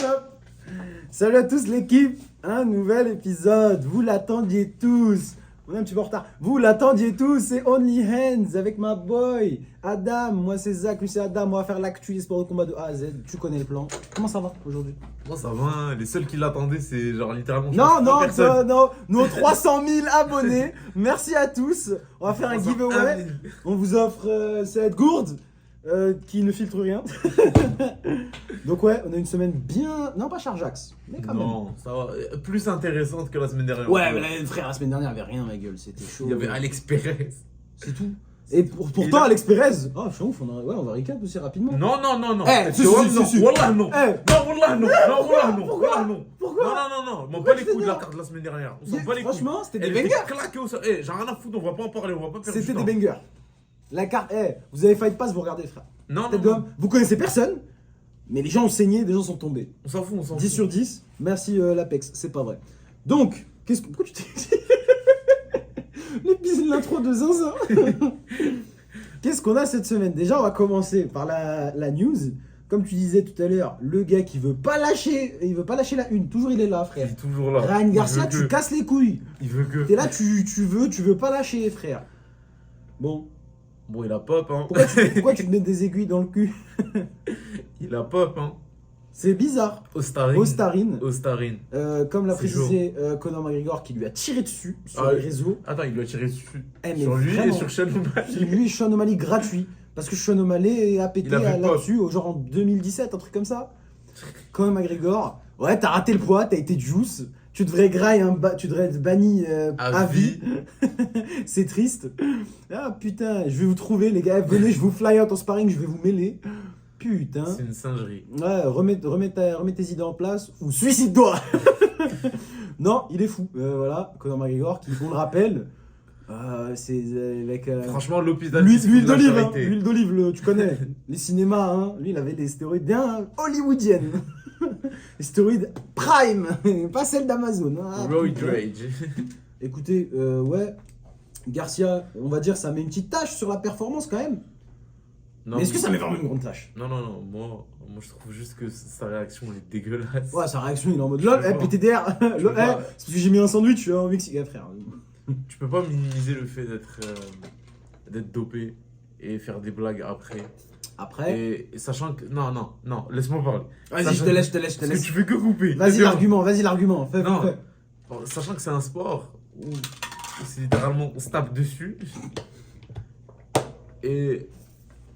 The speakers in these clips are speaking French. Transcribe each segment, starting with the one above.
Hop. Salut à tous l'équipe, un nouvel épisode, vous l'attendiez tous, on est un petit peu en retard, vous l'attendiez tous, c'est Only Hands avec ma boy Adam, moi c'est Zach, lui c'est Adam, on va faire l'actu des sports de combat de A à Z, tu connais le plan. Comment ça va aujourd'hui? Moi ça va, hein. Les seuls qui l'attendaient c'est genre littéralement Non, nos 300 000 abonnés, merci à tous, on va faire un giveaway, on vous offre cette gourde qui ne filtre rien. Donc ouais, on a une semaine bien... Non, pas Charjax, mais quand même. Non, ça va. Plus intéressante que la semaine dernière. Ouais, mais là, frère, la semaine dernière, il n'y avait rien, ma gueule, c'était chaud. Il y avait Alex Perez. C'est tout. Et pourtant, Alex Perez, oh, je suis ouf, on va recap aussi rapidement. Non. Eh, si. Wallah non. Eh. Non, wallah non. Non, wallah non. Pourquoi Wallah non. Pourquoi Non. M'en pas les couilles de la carte de la semaine dernière. On s'en bat les couilles. Franchement, c'était des Elle était bangers. claquée au sol. Eh, j'ai rien à foutre, on va pas en parler, on va pas perdre du C'était temps. des bangers. La carte, vous avez Fight Pass, vous regardez, frère. Non. Tête d'homme, vous connaissez personne, mais les gens ont saigné, des gens sont tombés. On s'en fout. 10 sur 10, merci l'Apex, c'est pas vrai. Donc, pourquoi tu t'es... L'épisode, l'intro de Zinzin. Qu'est-ce qu'on a cette semaine? Déjà, on va commencer par la news. Comme tu disais tout à l'heure, le gars qui veut pas lâcher, il veut pas lâcher la une. Toujours il est là, Il frère. est toujours là. Ryan Garcia, Il veut tu casses les couilles. Il veut que. T'es là, tu veux pas lâcher, frère. Bon, Bon, il a pop, hein. pourquoi tu te mets des aiguilles dans le cul? Il a pop, hein. C'est bizarre. Ostarine. Comme l'a C'est précisé Conor McGregor qui lui a tiré dessus sur les réseaux. Attends, il lui a tiré dessus. Eh, mais Sur lui vraiment. et sur Sean O'Malley. Lui, Sean O'Malley gratuit. Parce que Sean O'Malley a pété Il avait là-dessus, genre en 2017, un truc comme ça. Conor McGregor, ouais, t'as raté le poids, t'as été juice. Tu devrais tu devrais être banni à vie. C'est triste. Ah putain, je vais vous trouver, les gars. Venez, je vous fly out en sparring, je vais vous mêler. Putain. C'est une singerie. Ouais, remets tes idées en place ou suicide-toi. Non, il est fou. Voilà, Conor McGregor, qui, on le rappelle, c'est avec. Franchement, l'hôpital. L'huile d'olive, hein. L'huile d'olive, tu connais. Les cinémas, hein. Lui, il avait des stéroïdes bien hollywoodiennes. Les stéroïdes prime, pas celles d'Amazon. Hein. Roid Rage. Écoutez, ouais, Garcia, on va dire, ça met une petite tâche sur la performance quand même. Non, Mais est-ce que ça met vraiment une grande tâche? Non. Moi, je trouve juste que sa réaction est dégueulasse. Ouais, sa réaction, il est en mode lol, PTDR. peux Lol, pas. c'est parce que j'ai mis un sandwich au Mexique, frère. Tu peux pas minimiser le fait d'être dopé et faire des blagues après. Après. Et sachant que. Non, laisse-moi parler. Vas-y, je te laisse. Parce que tu fais que couper. Vas-y, C'est bon. l'argument. Fais. Non. Bon, sachant que c'est un sport où c'est littéralement on se tape dessus et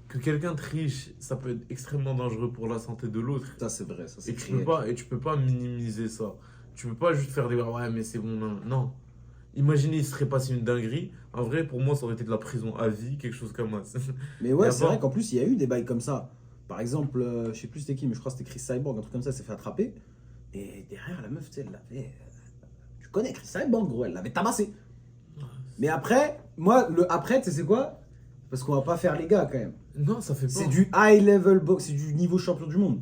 que quelqu'un triche, ça peut être extrêmement dangereux pour la santé de l'autre. Ça, c'est vrai, ça, c'est Et tu peux pas minimiser ça. Tu peux pas juste faire des ouais mais c'est bon non. Imaginez il serait passé une dinguerie. En vrai pour moi ça aurait été de la prison à vie, quelque chose comme ça. Mais ouais, Y a c'est pas- vrai qu'en plus, il y a eu des bails comme ça. Par exemple, je sais plus c'était qui, mais je crois que c'était Chris Cyborg, un truc comme ça, s'est fait attraper. Et derrière, la meuf, tu sais, elle l'avait. Tu connais Chris Cyborg, gros, elle l'avait tabassé. Mais après, moi, le après, tu sais c'est quoi? Parce qu'on va pas faire les gars quand même. Non, ça fait pas. C'est du high level box, c'est du niveau champion du monde.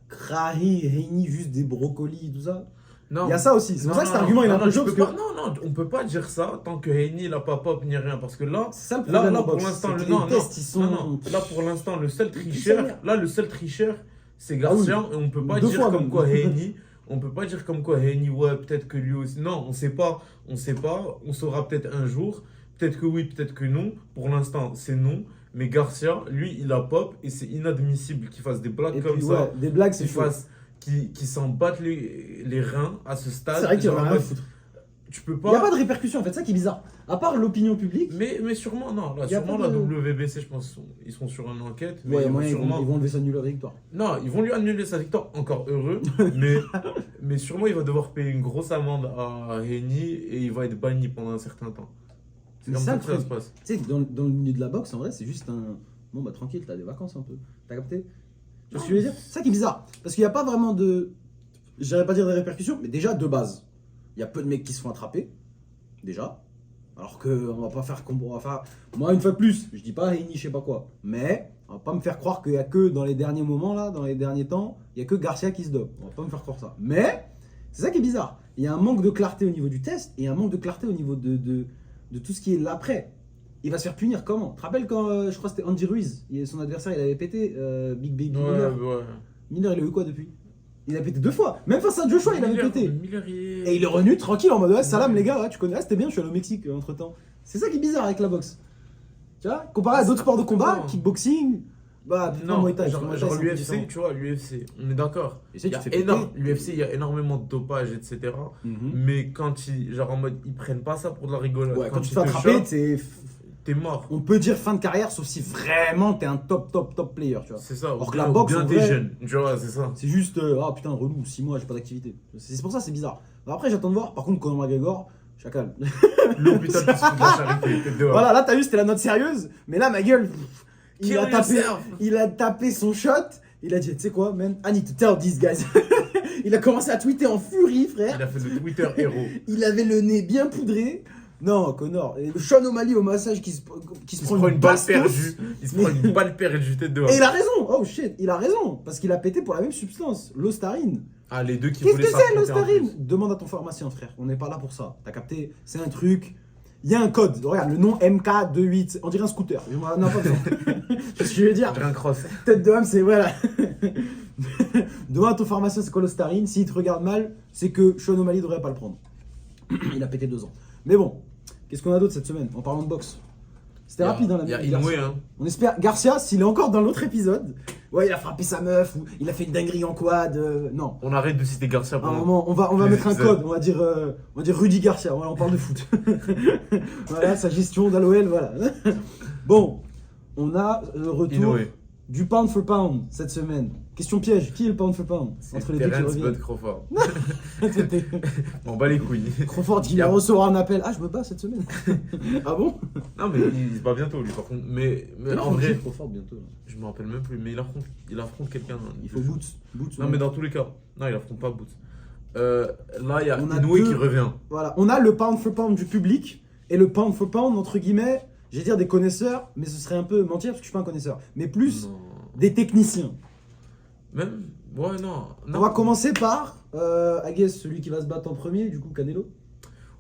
Krahi, Heini, juste des brocolis, tout ça. Non. Il y a ça aussi. C'est pour ça que cet argument il est un peu chaud. tu peux Parce pas- que non, on peut pas dire ça tant que Heini il a pas pop ni rien parce que là c'est ça le problème. là en pour boxe, l'instant c'est le que non, les tests, ils sont. non. Là pour l'instant le seul Ils tricheur sont- le seul tricheur c'est Garcia et on peut pas Deux dire fois comme même. quoi Heini on peut pas dire comme quoi Heini ouais peut-être que lui aussi non on sait pas on saura peut-être un jour peut-être que oui peut-être que non pour l'instant c'est non mais Garcia lui il a pop et c'est inadmissible qu'il fasse des blagues Et comme puis, ça ouais, des blagues, c'est qu'il chaud. fasse qui s'en battent les reins à ce stade C'est vrai qu'il y en Genre, a rien à foutre. tu peux Il n'y a pas pas de répercussions en fait, ça qui est bizarre. À part l'opinion publique, mais sûrement non là Y a sûrement pas la de- WBC je pense ils sont sur une enquête mais ouais, ils vont moyen, sûrement ils vont enlever ça nul la victoire. non ils vont lui annuler sa victoire encore heureux mais sûrement il va devoir payer une grosse amende à Heini et il va être banni pendant un certain temps c'est Mais comme ça, ça le que ça se truc. passe Tu sais, dans le milieu de la boxe, en vrai, c'est juste un. Bon, bah tranquille, t'as des vacances un peu. T'as capté? Tu vois ce que je veux dire? C'est ça qui est bizarre. Parce qu'il n'y a pas vraiment de. J'allais pas dire des répercussions, mais déjà, de base, il y a peu de mecs qui se font attraper. Déjà. Alors que on va pas faire comme. On va faire. Moi, une fois de plus, je dis pas Heini, je sais pas quoi. Mais on va pas me faire croire qu'il y a que dans les derniers moments, là, dans les derniers temps, il y a que Garcia qui se dope. On va pas me faire croire ça. Mais c'est ça qui est bizarre. Il y a un manque de clarté au niveau du test et un manque de clarté au niveau de tout ce qui est l'après. Il va se faire punir comment? Tu te rappelles quand je crois que c'était Andy Ruiz, son adversaire il avait pété Big Baby Miller. ouais Miller il a eu quoi depuis? Il a pété 2 fois. Même face à Joshua, il avait pété. Miller, Et il est revenu tranquille en mode ouais, salam les gars, ouais, tu connais, ah, c'était bien, je suis allé au Mexique entre temps. C'est ça qui est bizarre avec la boxe. Tu vois, comparé à d'autres sports de combat, kickboxing, bah, Non, Muay Thai, genre Muay Thai, c'est un peu l'UFC, différent. tu vois, l'UFC, on est d'accord. Et tu sais, tu fais L'UFC, il y a énormément de dopage, etc. Mhm. Mais quand ils, genre en mode, ils prennent pas ça pour de la rigolade. Ouais, quand tu te ils fais attraper, chopent, t'es mort. on peut dire fin de carrière, sauf si vraiment t'es un top player, tu vois. C'est ça. Alors Ou que la bien- ou boxe, bien en t'es vrai- jeune, tu vois, c'est ça. C'est juste, ah putain, relou, 6 mois, j'ai pas d'activité. C'est pour ça, c'est bizarre. Alors après, j'attends de voir. Par contre, Conor McGregor, chacal. L'hôpital qui se fout de la charité, t'es dehors. Voilà, là, t'as vu, c'était la note sérieuse. Mais là, ma gueule, Kill yourself. il a tapé son shot. Il a dit, tu sais quoi, man, I need to tell these guys. Il a commencé à tweeter en furie, frère. Il a fait le Twitter héros. Il avait le nez bien poudré. Non, Connor. Et le Sean O'Malley au massage qui se Il se prend une balle bastos. perdue. Il se prend une balle perdue, t'es dehors. Et il a raison. Oh shit, il a raison. Parce qu'il a pété pour la même substance, l'ostarine. Ah, les deux qui Qu'est-ce voulaient que c'est s'affronter en l'ostarine? plus. Demande à ton pharmacien, frère. On n'est pas là pour ça. T'as capté? C'est un truc. Il y a un code. Regarde, le nom MK28. On dirait un scooter. On n'a pas besoin. C'est ce que je veux dire. J'ai un cross. Tête de homme, c'est voilà. Demande à ton pharmacien, c'est quoi l'ostarine? S'il te regarde mal, c'est que Sean O'Malley devrait pas le prendre. Il a pété 2 ans. Mais bon, qu'est-ce qu'on a d'autre cette semaine en parlant de boxe? C'était rapide, hein, la Il y a vie de Inoue, Garcia. hein. On espère. Garcia, s'il est encore dans l'autre épisode, ouais, il a frappé sa meuf ou il a fait une dinguerie en quad. Non. On arrête de citer Garcia À un pendant. moment, on va les mettre un épisodes. code. On va dire Rudy Garcia. Voilà, on parle de foot. Voilà, sa gestion d'Aloel, voilà. Bon, on a le retour Inoue. du pound for pound cette semaine. Question piège, qui est le pound for pound entre les deux qui Terence Bud reviennent? Crawford. On bat les couilles. Crawford qui va recevoir un appel. Ah, je me bats cette semaine. Ah bon? Non, mais il se bat bientôt, lui, par contre. Mais en vrai, vrai, Crawford bientôt. Là. je me rappelle même plus. Mais il affronte quelqu'un. Il faut Boots. Boots. Non, ouais. mais dans tous les cas. Non, il affronte pas Boots. Là, il y a On a Inoue deux- qui revient. Voilà, on a le pound for pound du public et le pound for pound entre guillemets, j'ai dire des connaisseurs, mais ce serait un peu mentir parce que je suis pas un connaisseur, mais plus Non. des techniciens. Même. Ouais, non. On va commencer par, I guess, celui qui va se battre en premier, du coup Canelo.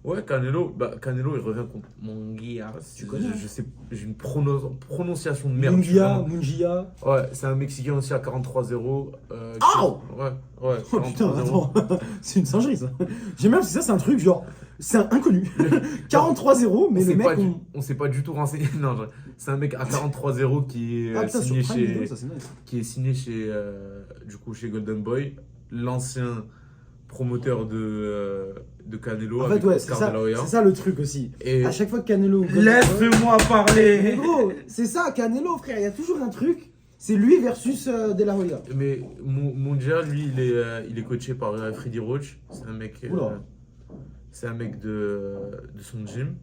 Ouais, Canelo, Canelo il revient contre Munguia. Tu connais, hein. Je sais, j'ai une prononciation de merde. je suis Mungia, vraiment- Mungia. Ouais, c'est un Mexicain aussi à 43-0. Au Ouais, Oh putain, 43-0. attends, c'est une singerie ça. J'aime bien parce que ça c'est un truc genre, c'est un inconnu. 43-0, mais On le sait mec pas du- on... on s'est pas du tout renseigné. Non, c'est un mec à 43-0 qui est Ah putain, sur signé Prime Video, chez, ça c'est nice. qui est signé chez, du coup, chez Golden Boy, l'ancien promoteur de Canelo En avec fait ouais, c'est Oscar de la Hoya. ça le truc aussi. Et À chaque fois que Canelo... laisse-moi Mais parler. gros, c'est ça, Canelo, frère, il y a toujours un truc. C'est lui versus De La Hoya. Mais Mungia, lui, il est coaché par Freddy Roach. Oula. C'est un mec de son gym.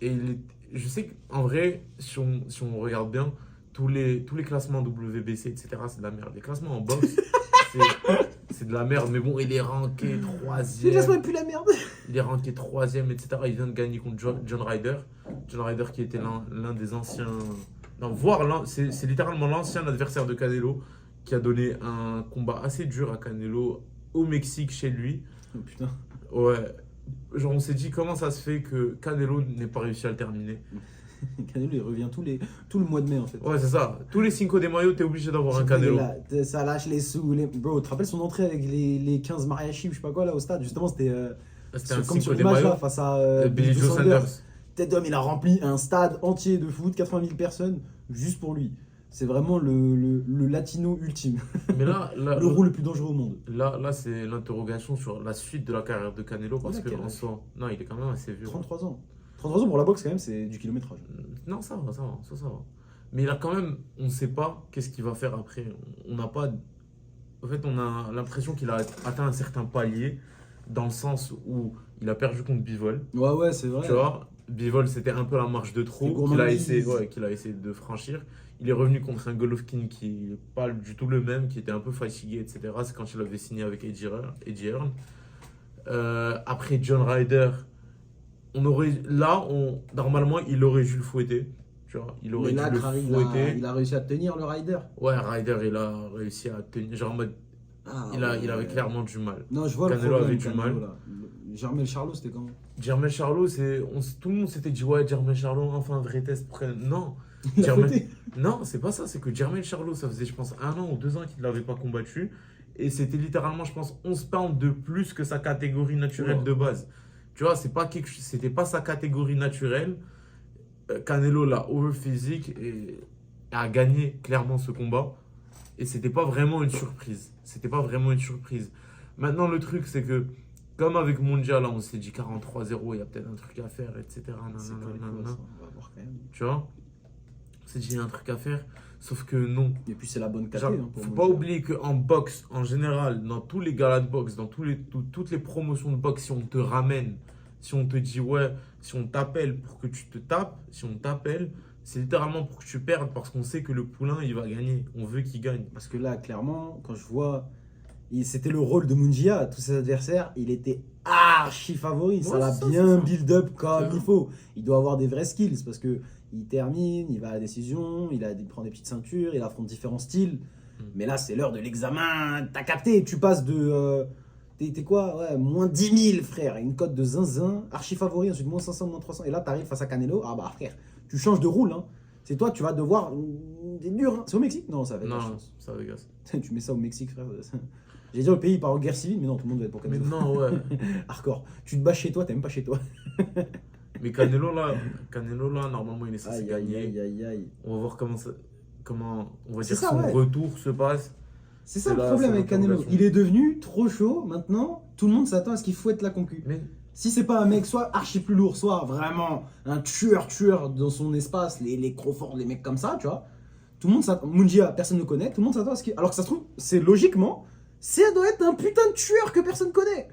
Et je sais qu'en vrai, si on regarde bien, tous les classements WBC, etc., c'est de la merde. Les classements en boxe, c'est de la merde. Mais bon, il est ranké Le 3ème. classement est plus la merde. Il est ranké 3ème, etc. Il vient de gagner contre John Ryder. John Ryder qui était l'un des anciens. Non, c'est littéralement l'ancien adversaire de Canelo qui a donné un combat assez dur à Canelo au Mexique chez lui. Oh putain. Ouais. Genre, on s'est dit comment ça se fait que Canelo n'ait pas réussi à le terminer. Canelo il revient tout le mois de mai en fait. Ouais, c'est ça. Tous les Cinco de Mayo, t'es obligé d'avoir un Canelo. Ça lâche les sous. Bro, tu te rappelles son entrée avec les 15 mariachis ou je sais pas quoi là au stade? Justement, c'était C'était un comme sur Cinco de l'image Mayo. là face à Billy Joe Sanders. Tête d'homme, il a rempli un stade entier de foot, 80 000 personnes, juste pour lui. C'est vraiment le latino ultime. Mais là, Le roux le plus dangereux au monde. là c'est l'interrogation sur la suite de la carrière de Canelo parce Il a que quel en âge soi, non, il est quand même assez vieux. 33 ans. 33 ans pour la boxe quand même, c'est du kilométrage. Non, ça va. Mais il a quand même, on ne sait pas qu'est-ce qu'il va faire après. On n'a pas. En fait, on a l'impression qu'il a atteint un certain palier dans le sens où il a perdu contre Bivol. Ouais, c'est vrai. Tu vois, Bivol, c'était un peu la marche de C'est trop gourmandise. qu'il a essayé de franchir. Il est revenu contre un Golovkin qui n'est pas du tout le même, qui était un peu fatigué, etc. C'est quand il avait signé avec Eddie Hearn. Après John Ryder, normalement, il aurait dû le fouetter. Tu vois, il aurait Mais là, dû le Kharib, fouetter. il a réussi à tenir le rider. Ouais, Ryder, il a réussi à tenir. Genre en mode, Ah, il avait clairement du mal. Non, je vois Canelo le problème. avait du Canelo, mal. là. Jermel Charlo, c'était comment? Jermel Charlo, tout le monde s'était dit, ouais, Jermel Charlo, enfin un vrai test pour Canelo. Non, Il a Jermel- fouetté. non, c'est pas ça. C'est que Jermel Charlo, ça faisait, je pense, 1 an ou 2 ans qu'il ne l'avait pas combattu. et c'était littéralement, je pense, 11 pounds de plus que sa catégorie naturelle Ouais. de base. Tu vois, c'était pas sa catégorie naturelle. Canelo l'a over physique et a gagné clairement ce combat. Et c'était pas vraiment une surprise. C'était pas vraiment une surprise. Maintenant, le truc, c'est que, comme avec Mondial, là, on s'est dit 43-0, il y a peut-être un truc à faire, etc. C'est quoi les nanana, coups, ça on va voir quand même. Tu vois? On s'est dit, il y a un truc à faire. Sauf que non. Et puis c'est la bonne caté. Genre, Hein, pour faut moi, pas je- oublier qu'en boxe, en général, dans tous les galas de boxe, dans toutes les promotions de boxe, si on te ramène, si on te dit, ouais, si on t'appelle pour que tu te tapes, si on t'appelle, c'est littéralement pour que tu perdes parce qu'on sait que le poulain, il va gagner. On veut qu'il gagne. Parce que là, clairement, quand je vois. C'était le rôle de Mungia, tous ses adversaires, il était archi favori. Ça Ouais, l'a c'est ça, bien c'est ça. build-up comme C'est il faut. Il doit avoir des vrais skills parce que il termine, il va à la décision, il prend des petites ceintures, il affronte différents styles. Mais là, c'est l'heure de l'examen. T'as capté, tu passes de. T'es quoi? Ouais, moins 10 000, frère. Une cote de zinzin, archi favori, ensuite moins 500, moins 300. Et là, t'arrives face à Canelo. Ah bah, frère, tu changes de roule. Hein. C'est toi, tu vas devoir. C'est dur. Hein. C'est au Mexique? Non, ça va être la Non, chance. ça Vegas. Tu mets ça au Mexique, frère. J'allais dire le pays part en guerre civile, mais non, tout le monde va être pour Mais Canelo. non, ouais. Hardcore. Tu te bats chez toi, t'aimes pas chez toi. Mais Canelo, là, normalement, il est censé Aïe, gagner. aïe, aïe, aïe. On va voir comment on va C'est dire, ça, son ouais. retour se passe. C'est ça C'est le là, problème c'est avec Canelo. l'interrogation. Il est devenu trop chaud. Maintenant, tout le monde s'attend à ce qu'il fouette la concu. Mais Si c'est pas un mec soit archi plus lourd, soit vraiment un tueur dans son espace, les Crawford, les mecs comme ça, tu vois. Tout le monde s'attend. Mungia, personne ne connaît. Tout le monde s'attend à ce qu'il. Alors que ça se trouve, c'est logiquement, ça doit être un putain de tueur que personne connaît.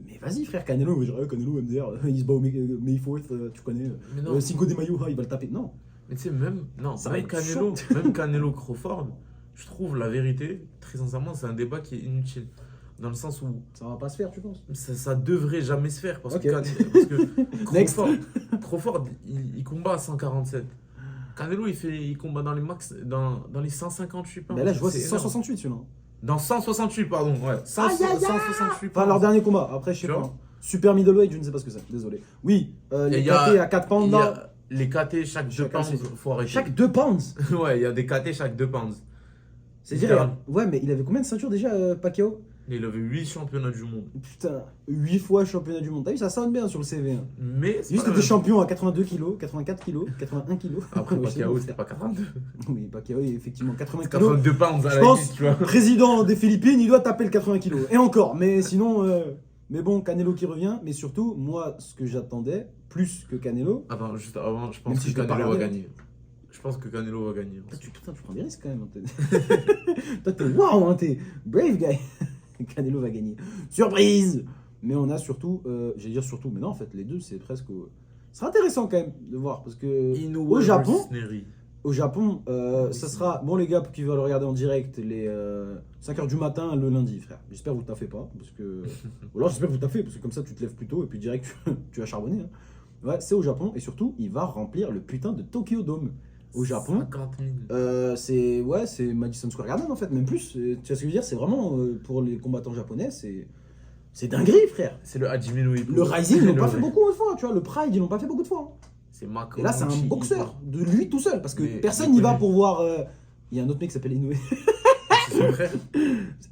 Mais vas-y, frère, Canelo, Canelo, MDR, il se bat au May 4th, tu connais. Mais non. Cinco de Mayo, il va le taper. Non. Mais tu sais, même, non, Ça va même être Canelo, chaud. même Canelo Crawford, je trouve la vérité, très sincèrement, c'est un débat qui est inutile. Dans le sens où Ça va pas se faire, tu penses? ça devrait jamais se faire. Parce Ok. que Next. Crawford il combat à 147. Canelo, il combat dans les max, dans les 158 pounds. Mais là, je vois, c'est énorme. 168 celui-là. Dans 168, pardon, ouais. 168 Enfin, leur pounds. dernier combat. Après, je sais Tu pas. vois Super middleweight, je ne sais pas ce que c'est. Désolé. Oui, Et les il y a- KT à 4 pounds Il y là. a les KT chaque 2 Chacun pounds, ses- faut arrêter. Chaque 2 pounds. Ouais, il y a des KT chaque 2 pounds. C'est dire. Ouais, mais il avait combien de ceintures déjà, Pacquiao? Il avait 8 championnats du monde. Putain, 8 fois championnat du monde. T'as vu, ça sonne bien sur le CV. Hein. Mais c'est Juste pas la des même- champions à 82 kilos, 84 kilos, 81 kilos. Après, Ouais, c'est Pacquiao, bon, c'était frère. pas 82. Oui, Pacquiao, effectivement, 80 kilos. 82 pounds à Je la pense, limite, tu vois. président des Philippines, il doit taper le 80 kilos. Et encore, mais sinon. Mais bon, Canelo qui revient. Mais surtout, moi, ce que j'attendais, plus que Canelo. Attends, juste avant, je Même pense si que je l'ai pas Canelo va regardé. gagner. Je pense que Canelo va gagner. Putain, tu prends des risques quand même. Toi, t'es waouh, hein, t'es brave guy. Canelo va gagner. Surprise. Mais on a surtout, j'allais dire surtout, mais non, en fait, les deux, c'est presque. C'est intéressant quand même de voir parce que Inoue au Japon, versus Neri. au Japon, ça sera bon les gars pour qui veulent le regarder en direct les 5h du matin le lundi, frère. J'espère que vous taffez pas parce que ou alors j'espère que vous taffez parce que comme ça tu te lèves plus tôt et puis direct tu vas charbonner. Hein. Ouais, c'est au Japon et surtout il va remplir le putain de Tokyo Dome. Au Japon, 50 000. c'est Madison Square Garden en fait, même plus. Tu vois ce que je veux dire, c'est vraiment pour les combattants japonais, c'est dinguerie, frère. C'est le Hajime no Ippo. Le Rising, ils l'ont pas Le- fait beaucoup de fois, tu vois. Le Pride, ils l'ont pas fait beaucoup de fois. Hein. C'est Mako. Et là, c'est un boxeur de lui tout seul, parce que Mais- personne mais n'y va connu. pour voir. Il y a un autre mec qui s'appelle Inoue. C'est son frère.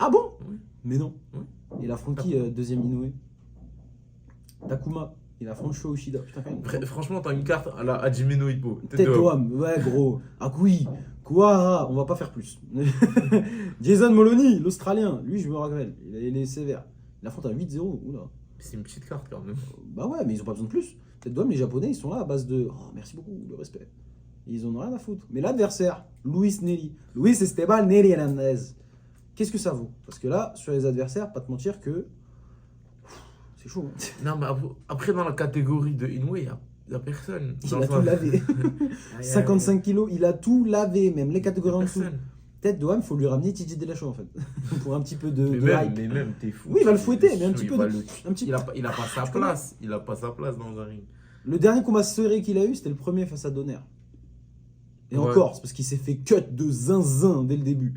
Ah bon? Oui. Mais non. Oui. Il affronte qui, deuxième Inoue? Takuma. Il affronte Sho Ushida. Putain, quand même. Franchement, t'as une carte à la Hajime no Ippo. Tête d'homme, ouais, gros. Akui, Kuara, on va pas faire plus. Jason Moloney, l'Australien, lui, je me rappelle, il est sévère. Il affronte un 8-0. Oula. C'est une petite carte quand même. Bah ouais, mais ils ont pas besoin de plus. Tête d'homme, les Japonais, ils sont là à base de. Oh, merci beaucoup, le respect. Ils en ont rien à foutre. Mais l'adversaire, Luis Nelly. Luis Esteban Nelly Hernandez. Qu'est-ce que ça vaut? Parce que là, sur les adversaires, pas te mentir que. C'est chaud. Hein. Non, mais après, dans la catégorie de Inoue, il y a personne. Il Dans a un- tout lavé. 55 kilos, il a tout lavé, même les catégories en dessous. Personne. Tête de il faut lui ramener TJ Dillashaw en fait. Pour un petit peu de Mais hype. même, t'es fou. Oui, il va le fouetter, mais un petit peu va de- le- un petit- Il a pas sa Je connais. place. Il a pas sa place dans un ring. Le dernier combat serré qu'il a eu, c'était le premier face à Donner. Et Ouais. encore, c'est parce qu'il s'est fait cut de zinzin dès le début.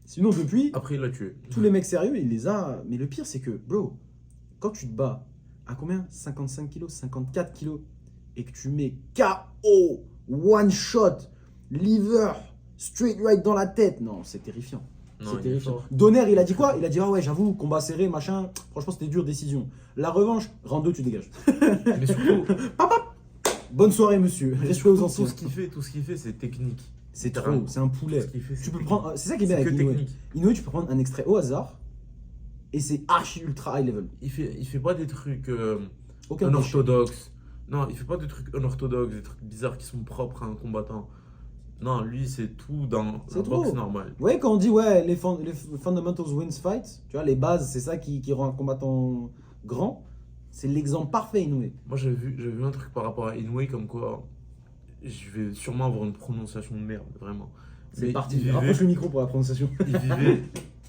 Sinon, depuis, Après, il l'a tué. tous les mecs sérieux, il les a. Mais le pire, c'est que, bro, quand tu te bats à combien? 55 kilos, 54 kilos, et que tu mets KO, one shot, liver, straight right dans la tête, non, c'est terrifiant. Non, C'est il est terrifiant. fort. Donner, il a dit quoi? Il a dit ah ouais, j'avoue, combat serré, machin. Franchement, c'était dure décision. La revanche, round 2, tu dégages. Mais surtout, Bonne soirée, monsieur. Respect aux anciens. tout ce qu'il fait, c'est technique. C'est littéralement. trop, c'est un Tout poulet. ce qu'il fait, Tu peux technique. prendre, c'est ça qui est bien C'est avec que Inoue. technique. Inoue, tu peux prendre un extrait au hasard et c'est archi ultra high level. Il fait pas des trucs Aucun cliché. unorthodoxes. Non, il fait pas des trucs unorthodoxes, des trucs bizarres qui sont propres à un combattant. Non, lui, c'est tout dans C'est la trop. boxe normale. Ouais, quand on dit ouais, les fundamentals wins fight, tu vois, les bases, c'est ça qui rend un combattant grand. C'est l'exemple parfait, Inoue. Moi, j'avais vu un truc par rapport à Inoue, comme quoi je vais sûrement avoir une prononciation de merde, vraiment. C'est Mais parti. il vivait- Rapproche le micro pour la prononciation.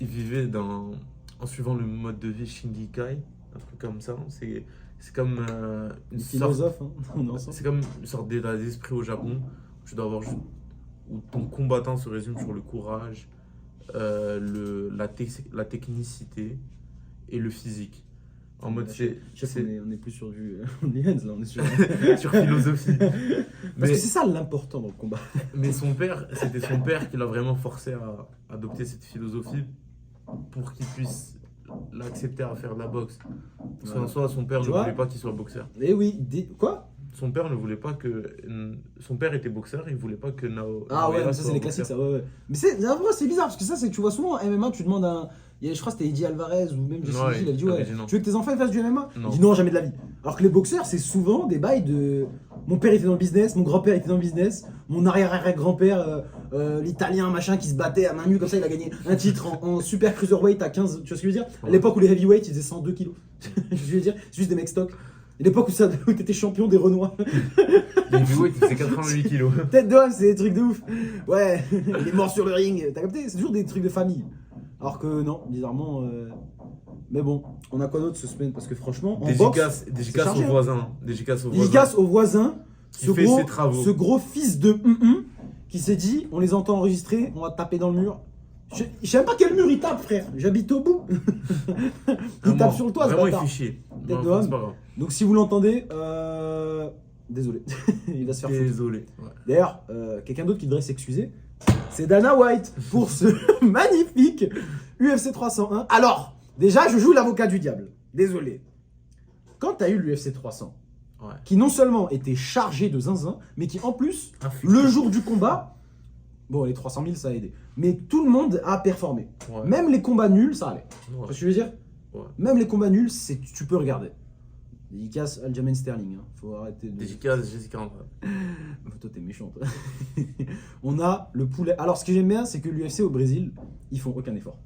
il vivait en suivant le mode de vie Shingikai, un truc comme ça. C'est comme une sorte, Philosophe, hein. On est ensemble. c'est comme une sorte d'état d'esprit au Japon. Tu dois avoir juste, où ton combattant se résume sur le courage, la technicité et le physique. En mode, Je sais c'est qu'on est, on est plus sur du OnlyFans, là, on est sur. sur philosophie. Parce Mais, que c'est ça l'important dans le combat. mais c'était son père qui l'a vraiment forcé à adopter cette philosophie pour qu'il puisse l'accepter à faire de la boxe. Parce qu'en Voilà. soi, son père Tu ne vois voulait pas qu'il soit boxeur. Eh oui, quoi? Son père ne voulait pas que. Son père était boxeur, il voulait pas que Ah ouais, Naoya mais ça soit c'est les classiques, boxeur. ça, ouais, ouais. Mais en vrai, c'est bizarre parce que ça, c'est que tu vois souvent en MMA, tu demandes à un. Je crois que c'était Eddie Alvarez ou même Jesse Ouais, Lee, il a dit il ouais, avait dit non. tu veux que tes enfants ils fassent du MMA? Non. Il dit non, jamais de la vie. Alors que les boxeurs, c'est souvent des bails de. Mon père était dans le business, mon grand-père était dans le business, mon arrière-arrière-grand-père, l'italien machin qui se battait à main nue, comme ça il a gagné un titre en super cruiserweight à 15. Tu vois ce que je veux dire? À Ouais. l'époque où les heavyweights ils faisaient 102 kilos. Je veux dire, c'est juste des mecs stock. À l'époque où t'étais champion des Renois. Les heavyweight, il faisait 88 kilos. Tête d'homme, c'est des trucs de ouf. Ouais, il est mort sur le ring. T'as capté? C'est toujours des trucs de famille. Alors que non, bizarrement. Mais bon, on a quoi d'autre ce semaine? Parce que franchement, en boxe, Dédicace chargé, aux hein. voisins. Dédicace aux voisins. dédicace au voisin, Qui fait ses travaux. ce gros fils de qui s'est dit, on les entend enregistrer, on va taper dans le mur. Je sais même pas quel mur il tape, frère. J'habite au bout. Il Vraiment, tape sur le toit, ce Vraiment, il bâtard. fait chier. Tête Non, de homme. c'est pas grave. Donc si vous l'entendez, désolé, il va se faire foutre. Désolé. Ouais. D'ailleurs, quelqu'un d'autre qui devrait s'excuser, c'est Dana White pour ce magnifique UFC 301. Alors, déjà, je joue l'avocat du diable. Désolé. Quand tu as eu l'UFC 300, Ouais. qui non seulement était chargé de zinzin, mais qui en plus, Ah, le jour du combat, bon, les 300 000, ça a aidé, mais tout le monde a performé. Ouais. Même les combats nuls, ça allait. Tu Ouais. vois ce que je veux dire? Ouais. Même les combats nuls, tu peux regarder. Dédicace Aljamain Sterling, hein. Faut arrêter de... Dédicace Jessica Andrade. Toi, t'es méchant, toi. On a le poulet. Alors, ce que j'aime bien, c'est que l'UFC au Brésil, ils font aucun effort.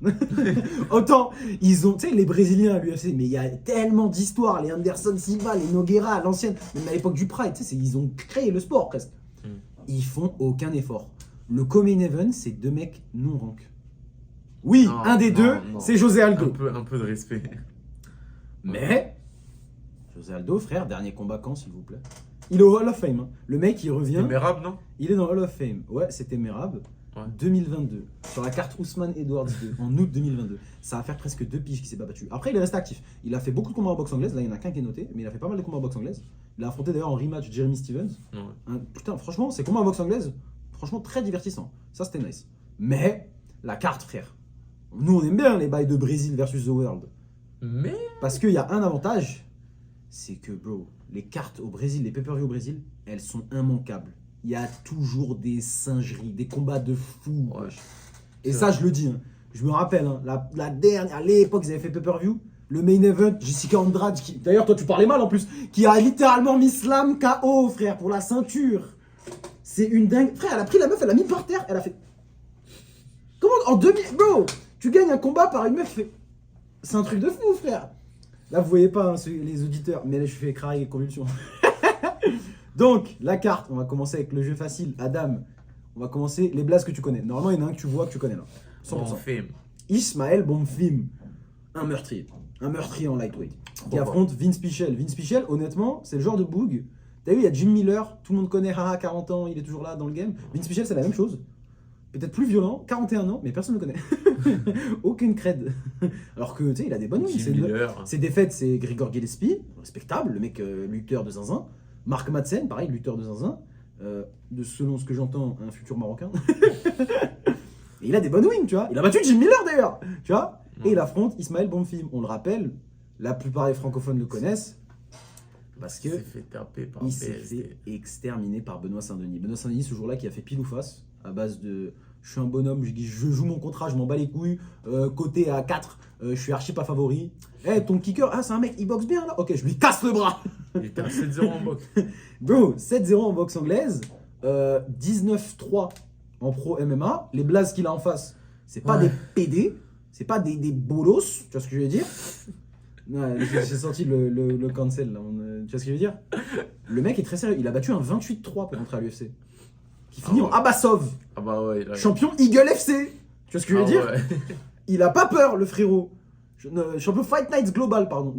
Autant, ils ont, tu sais, les Brésiliens à l'UFC, mais il y a tellement d'histoires. Les Anderson Silva, les Nogueira, à l'ancienne, même à l'époque du Pride, tu sais, ils ont créé le sport presque. Ils font aucun effort. Le Common Event, c'est deux mecs non-rank. Oui, Non, un des non, deux, non. c'est José Aldo. Un peu de respect. Mais, José Aldo, frère, dernier combat quand, s'il vous plaît? Il est au Hall of Fame. Hein. Le mec, il revient. C'est Merab, non? Il est dans le Hall of Fame. Ouais, c'était Merab. Ouais. 2022. Sur la carte Ousmane Edwards 2, en août 2022. Ça va faire presque 2 piges qu'il s'est pas battu. Après, il est resté actif. Il a fait beaucoup de combats en boxe anglaise. Là, il y en a qu'un qui est noté. Mais il a fait pas mal de combats en boxe anglaise. Il a affronté d'ailleurs en rematch Jeremy Stevens. Ouais. Putain, franchement, ces combats en boxe anglaise, franchement, très divertissant. Ça, c'était nice. Mais, la carte, frère. Nous, on aime bien les bails de Brésil versus The World. Mais. Parce qu'il y a un avantage, c'est que, bro, les cartes au Brésil, les pay-per-view au Brésil, elles sont immanquables. Il y a toujours des singeries, des combats de fous. Ouais. wesh. Et C'est ça, vrai. je le dis, hein. Je me rappelle, hein, la dernière, à l'époque, ils avaient fait pay-per-view, le main event, Jessica Andrade, qui, d'ailleurs, toi, tu parlais mal en plus, qui a littéralement mis Slam KO, frère, pour la ceinture. C'est une dingue. Frère, elle a pris la meuf, elle l'a mis par terre, elle a fait. Comment en 2000. Bro, tu gagnes un combat par une meuf, c'est un truc de fou, frère. Là, vous voyez pas, hein, les auditeurs, mais là, je fais craquer les convulsions. Donc, la carte, on va commencer avec le jeu facile. Adam, on va commencer les blases que tu connais. Normalement, il y en a un que tu vois, que tu connais là. 100%. On fait. Ismaël Bonfim, un meurtrier. Un meurtrier en lightweight. Qui Pourquoi affronte Vince Pichel. Vince Pichel, honnêtement, c'est le genre de boug. T'as vu, il y a Jim Miller, tout le monde connaît, haha, 40 ans, il est toujours là dans le game. Vince Pichel, c'est la même chose. Peut-être plus violent, 41 ans, mais personne ne le connaît. Aucune cred. Alors que, tu sais, il a des bonnes wins. Jim Miller. Ses défaites, c'est Grigor Gillespie, respectable, le mec lutteur de zinzin. Marc Madsen, pareil, lutteur de zinzin. Selon ce que j'entends, un futur marocain. Et il a des bonnes wins, tu vois. Il a battu Jim Miller d'ailleurs, tu vois. Ouais. Et il affronte Ismaël Bonfim. On le rappelle, la plupart des francophones le connaissent. Parce que Il s'est fait taper par il s'est BSD. fait exterminer par Benoît Saint-Denis. Benoît Saint-Denis, ce jour-là, qui a fait pile ou face, à base de je suis un bonhomme, je joue mon contrat, je m'en bats les couilles, côté à 4, je suis archi pas favori. Eh, ton kicker, ah, c'est un mec, il boxe bien là. Ok, je lui casse le bras. Il était à 7-0 en boxe. Bro, 7-0 en boxe anglaise, 19-3 en pro MMA. Les blazes qu'il a en face, c'est pas Ouais. des PD, c'est pas des bolos, tu vois ce que je veux dire? Ouais, j'ai senti le cancel là, tu vois ce que je veux dire? Le mec est très sérieux, il a battu un 28-3 pour rentrer à l'UFC. Qui finit Ah en ouais. Abbasov, Ah bah ouais, il a... champion Eagle FC. Tu vois ce que je veux Ah dire? ouais. Il a pas peur, le frérot. Champion Fight Nights Global, pardon.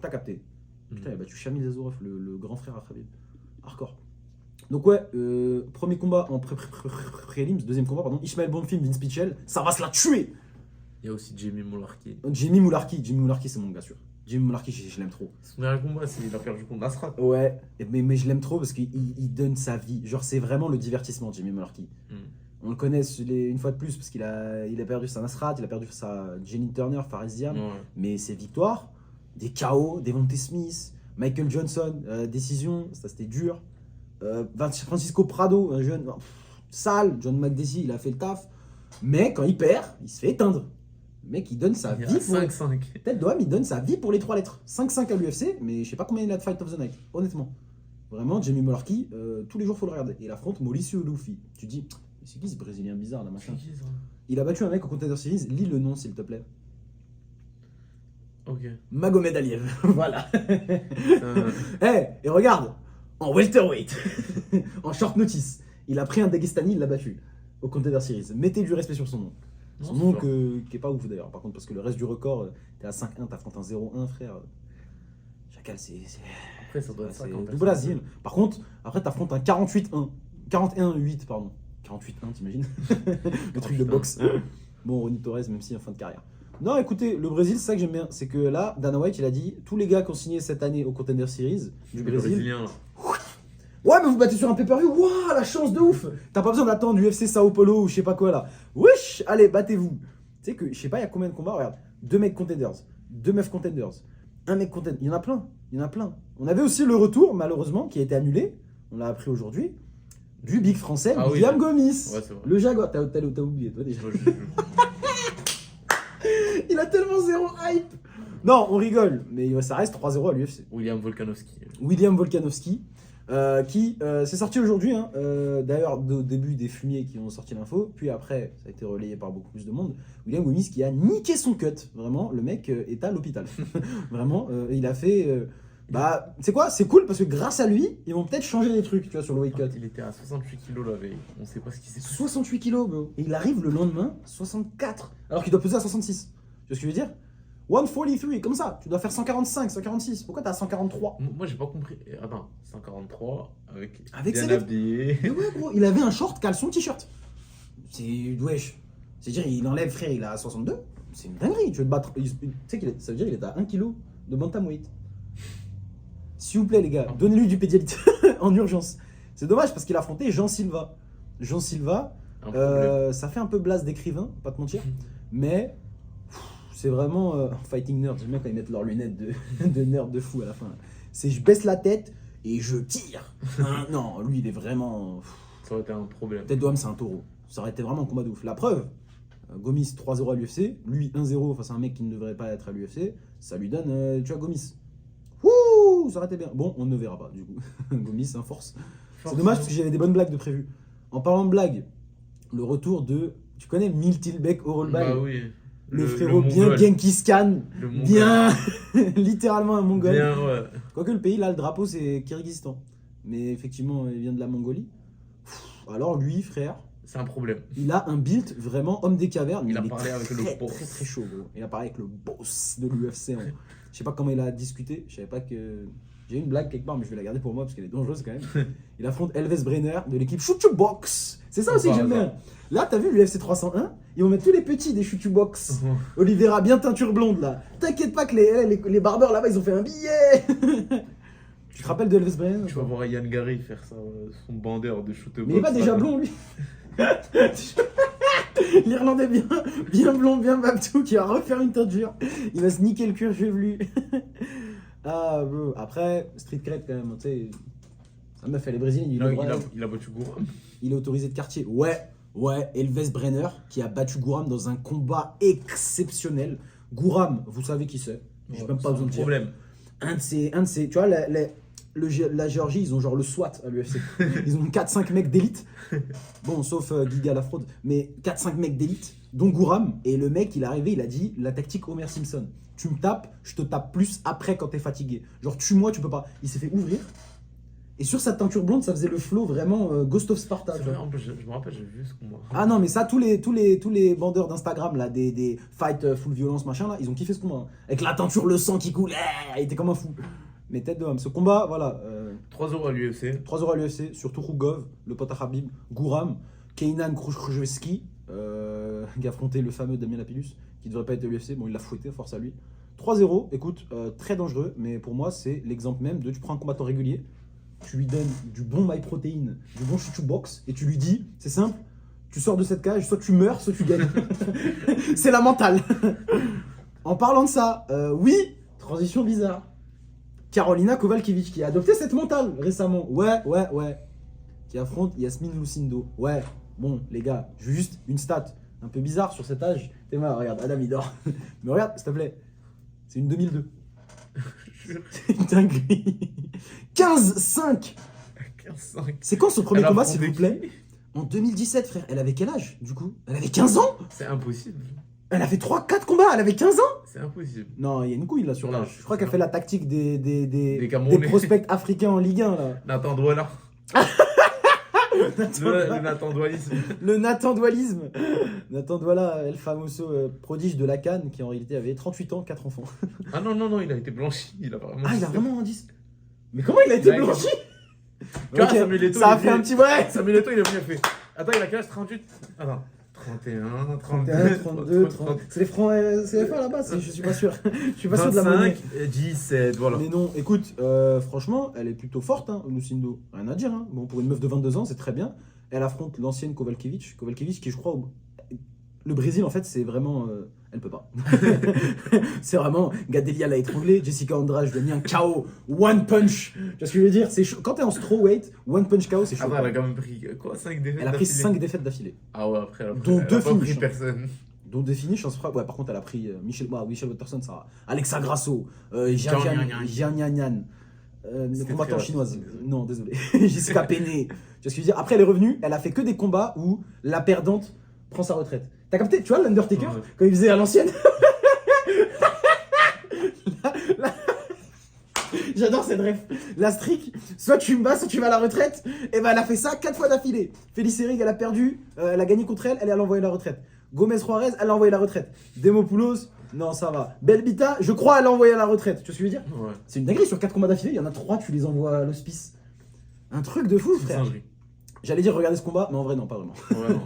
T'as capté. Putain, il a battu Shamil Azorov, le grand frère à Khabib. Hardcore. Donc ouais, premier combat en prélims, deuxième combat, pardon. Ismaël Bonfim, Vince Pichel, ça va se la tuer. Il y a aussi Jamie Mullarky. Jimmy Moularki, c'est mon gars sûr. Jimmy Moularki, je l'aime trop. Son dernier combat, c'est il a perdu contre Nasrat. Ouais, mais je l'aime trop parce qu'il donne sa vie. Genre, c'est vraiment le divertissement, Jimmy Moularki. On le connaît une fois de plus parce qu'il a perdu sa Nasrat, il a perdu sa Jenny Turner, Fares Diam. Ouais. Mais ses victoires, des KO, Devontae Smith, Michael Johnson, décision, ça c'était dur. Francisco Prado, un jeune sale, John McDessie, il a fait le taf. Mais quand il perd, il se fait éteindre. Le mec, il donne sa Il y a vie pour... 5-5. Tête d'homme, il donne sa vie pour les 3 lettres. 5-5 à l'UFC, mais je sais pas combien il a de Fight of the Night, honnêtement. Vraiment, Jamie Mullarky, tous les jours, faut le regarder. Et il affronte Mauricio Luffy. Tu te dis, c'est qui ce Brésilien bizarre là, machin? C'est qui ça? Il a battu un mec au Contender Series, lis le nom s'il te plaît. Ok. Magomed Aliev, voilà. Euh, Et regarde, en welterweight, en short notice, il a pris un Dagestani, il l'a battu au Contender Series. Mettez du respect sur son nom. Son non, nom c'est sûr. qui est pas ouf d'ailleurs, par contre, parce que le reste du record, t'es à 5-1, t'affrontes un 0-1, frère. Chacal, c'est Après, ça doit être ça quand du personne- Brésil. Par contre, après, t'affrontes un 48-1. 41-8, pardon. 48-1, t'imagines? Le truc de putain. boxe. Bon, Ronnie Torres, même si en fin de carrière. Non, écoutez, le Brésil, c'est ça que j'aime bien. C'est que là, Dana White, il a dit tous les gars qui ont signé cette année au Contender Series du Le Brésil. Brésilien, là. Ouais, mais vous battez sur un pay-per-view. Waouh, la chance de ouf. T'as pas besoin d'attendre UFC Sao Paulo ou je sais pas quoi là. Wesh, allez, battez-vous. Tu sais que, je sais pas, il y a combien de combats. Regarde, 2 mecs contenders, 2 meufs contenders, un mec contender. Il y en a plein. Il y en a plein. On avait aussi le retour, malheureusement, qui a été annulé. On l'a appris aujourd'hui. Du big français, Ah oui. William Gomis. Ouais, c'est vrai. Le Jaguar. T'as oublié, toi déjà. Moi, Il a tellement zéro hype. Non, on rigole. Mais ça reste 3-0 à l'UFC. William Volkanovski. William Volkanovski, qui c'est sorti aujourd'hui, hein, d'ailleurs au début des fumiers qui ont sorti l'info, puis après ça a été relayé par beaucoup plus de monde. William Gomis qui a niqué son cut, vraiment, le mec est à l'hôpital. Vraiment, il a fait... bah, c'est quoi? C'est cool parce que grâce à lui, ils vont peut-être changer des trucs, tu vois, sur le weight cut. Il était à 68 kilos la veille. On sait pas ce qui s'est passé. 68 kilos, bro. Et il arrive le lendemain, 64, alors qu'il doit peser à 66. Tu vois ce que je veux dire? 143, comme ça, tu dois faire 145, 146. Pourquoi t'as 143? Moi, j'ai pas compris. Attends, 143 avec Avec bien ses lettres. habillé. Mais ouais, gros, il avait un short, caleçon, t-shirt. C'est. Wesh. C'est-à-dire, il enlève, frère, il a 62. C'est une dinguerie. Tu veux te battre. Tu sais, ça veut dire qu'il est à 1 kg de bantamweight. S'il vous plaît, les gars, donnez-lui du pédialyte en urgence. C'est dommage parce qu'il a affronté Jean Silva. Jean Silva, Un problème. ça fait un peu blase d'écrivain, pas te mentir. Mais c'est vraiment fighting nerd. J'aime bien quand ils mettent leurs lunettes de nerd de fou à la fin. C'est je baisse la tête et je tire. Hein, non, lui, il est vraiment. Ça aurait été un problème. Tête d'homme, c'est un taureau. Ça aurait été vraiment un combat de ouf. La preuve, Gomis 3-0 à l'UFC, lui 1-0 face à un mec qui ne devrait pas être à l'UFC, ça lui donne, tu vois, Gomis. Wouh, ça aurait été bien. Bon, on ne verra pas du coup. Gomis, un force. C'est dommage parce que j'avais des bonnes blagues de prévues. En parlant de blagues, le retour de, tu connais Miltilbek Orolbay, Bah oui. le frérot bien Mongol. Genghis Khan, Le Mongol. bien, littéralement un Mongol. Bien, ouais. Quoique le pays, là, le drapeau, c'est Kyrgyzstan. Mais effectivement, il vient de la Mongolie. Alors lui, frère, C'est un problème. il a un build vraiment homme des cavernes. Il a est parlé avec le très, boss. Très très chaud, gros. Il a parlé avec le boss de l'UFC. Je sais pas comment il a discuté. Je savais pas que. J'ai une blague quelque part, mais je vais la garder pour moi parce qu'elle est dangereuse quand même. Il affronte Elves Brenner de l'équipe Shoot to Box. C'est ça aussi que j'aime bien. Là, t'as vu l'UFC 301, ils vont mettre tous les petits des Shoot to Box. Oliveira, bien teinture blonde là. T'inquiète pas que les barbeurs là-bas, ils ont fait un billet. Tu te rappelles de Elves Brenner? Tu vas voir Yann Gary faire ça, son bandeur de shoot Mais il est pas déjà blond lui. L'Irlandais bien blond, bien babtou, qui va refaire une teinture. Il va se niquer le cuir chevelu. Ah, bro. Après, street cred quand même, tu sais. Sa meuf, elle est brésilienne. Il a battu Gouram. Il est autorisé de quartier. Ouais. Elves Brenner, qui a battu Gouram dans un combat exceptionnel. Gouram, vous savez qui c'est. J'ai même pas besoin de dire. Problème. Un de ces, tu vois, la Géorgie, ils ont genre le SWAT à l'UFC. Ils ont 4-5 mecs d'élite. Bon, sauf Giga la fraude. Mais 4-5 mecs d'élite, dont Gouram. Et le mec, il est arrivé, il a dit la tactique Homer Simpson. Tu me tapes, je te tape plus après quand t'es fatigué. Genre, tue-moi, tu peux pas. Il s'est fait ouvrir. Et sur sa teinture blonde, ça faisait le flow vraiment Ghost of Sparta. C'est vrai, en plus, je me rappelle, j'ai vu ce combat. Ah non, mais ça, tous les bandeurs d'Instagram, là, des fights full violence, machin, là, ils ont kiffé ce combat. Hein. Avec la teinture, le sang qui coule, il était comme un fou. Mais tête de homme. Ce combat, voilà. 3 € à l'UFC. 3 € à l'UFC, surtout Rougov, le pote à Khabib, Gouram, Keynan Krushevski, qui a affronté le fameux Damien Lapillus, qui devrait pas être à l'UFC. Bon, il l'a fouetté, force à lui. 3-0, écoute, très dangereux, mais pour moi, c'est l'exemple même de tu prends un combattant régulier, tu lui donnes du bon MyProtein, du bon Chuchu Box, et tu lui dis, c'est simple, tu sors de cette cage, soit tu meurs, soit tu gagnes. C'est la mentale. En parlant de ça, oui, transition bizarre. Carolina Kovalkiewicz qui a adopté cette mentale récemment. Ouais. Qui affronte Yasmine Lucindo. Ouais, bon, les gars, je veux juste une stat un peu bizarre sur cet âge. T'es mal, regarde, Adam il dort. Mais regarde, s'il te plaît, c'est une 2002. C'est une dinguerie. 15-5. 15-5. C'est quand son premier Elle a combat, affronté s'il vous plaît? En 2017, frère. Elle avait quel âge, du coup? Elle avait 15 ans? C'est impossible. Elle a fait 3-4 combats, elle avait 15 ans? C'est impossible. Non, il y a une couille là sur Non, l'âge. Je crois qu'elle fait la tactique des Camerounais. prospects africains en Ligue 1 là. Nathan Douala. Le Nathan Doualisme. Le Nathan Doualisme. Nathan Douala, El Famoso prodige de la Cannes, qui en réalité avait 38 ans, 4 enfants. Ah non, il a été blanchi. Il a vraiment. Ah, il a vraiment un 10. Mais comment il a été Il a été blanchi? Tu vois, Ok, Samuel Eto'o, ça il a est fait un venu- petit vrai. Samuel Eto'o, il a bien fait. Attends, il a quel âge? 38? Attends. 31, 31, 32, 30. C'est les francs CFA là-bas, je suis pas sûr. Je suis pas sûr de la monnaie. 25, 17, voilà. Mais non, écoute, franchement, elle est plutôt forte, hein, Lucindo. Rien à dire. Hein. Bon, pour une meuf de 22 ans, c'est très bien. Elle affronte l'ancienne Kovalkiewicz. Kovalkiewicz qui, je crois, le Brésil, en fait, c'est vraiment. Elle peut pas. C'est vraiment. Gadelia l'a étranglé. Jessica Andrade, je lui ai mis un KO. One punch. Tu vois ce que je veux dire? C'est chaud. Quand t'es en strawweight, one punch KO, c'est chaud. Attends, elle a quand même pris quoi? 5 défaites Elle a pris d'affilée 5 défaites d'affilée. Ah ouais, après, Dont elle deux a pas pris finishes, hein. personne. Dont des finishes en frappe. Ouais, par contre, elle a pris Michel Watterson, ça va. Alexa Grasso, Jiang Jian Yan. C'était Combattant très chinoise. rapide. Non, désolé. Jessica Penney. Tu vois ce que je veux dire? Après, elle est revenue, elle a fait que des combats où la perdante prend sa retraite. T'as capté? Tu vois, l'Undertaker, Ouais. quand il faisait à l'ancienne. La- J'adore cette ref. La streak, soit tu me bats, soit tu vas à la retraite. Et ben elle a fait ça 4 fois d'affilée. Félix Herrig, elle a perdu, elle a gagné contre elle, elle a envoyé la retraite. Gomez Juarez, elle a envoyé la retraite. Demopoulos, non, ça va. Belbita, je crois, elle a envoyé la retraite. Tu vois ce que je veux dire? Ouais. C'est une dinguerie, sur 4 combats d'affilée, il y en a 3, tu les envoies à l'hospice. Un truc de fou, C'est frère. singerie. J'allais dire regarder ce combat, mais en vrai, non, pas vraiment. Ouais, non.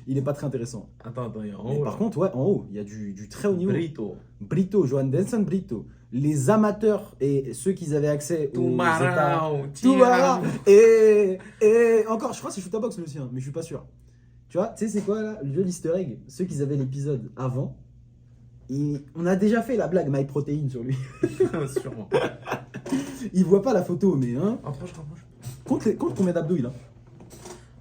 Il est pas très intéressant. Attends, il y a en Mais haut. par là. contre, ouais, en haut, il y a du très haut niveau. Brito. Brito, Johan Denson Brito. Les amateurs et ceux qui avaient accès aux états... Toumarao. Toumara et encore, je crois que c'est Shoot Box le sien, mais je suis pas sûr. Tu vois, tu sais, c'est quoi là? Le jeu d'Easter egg, ceux qui avaient l'épisode avant, on a déjà fait la blague MyProtein sur lui. Sûrement. Il voit pas la photo, mais hein. Rapproche. Compte combien d'abdos il a?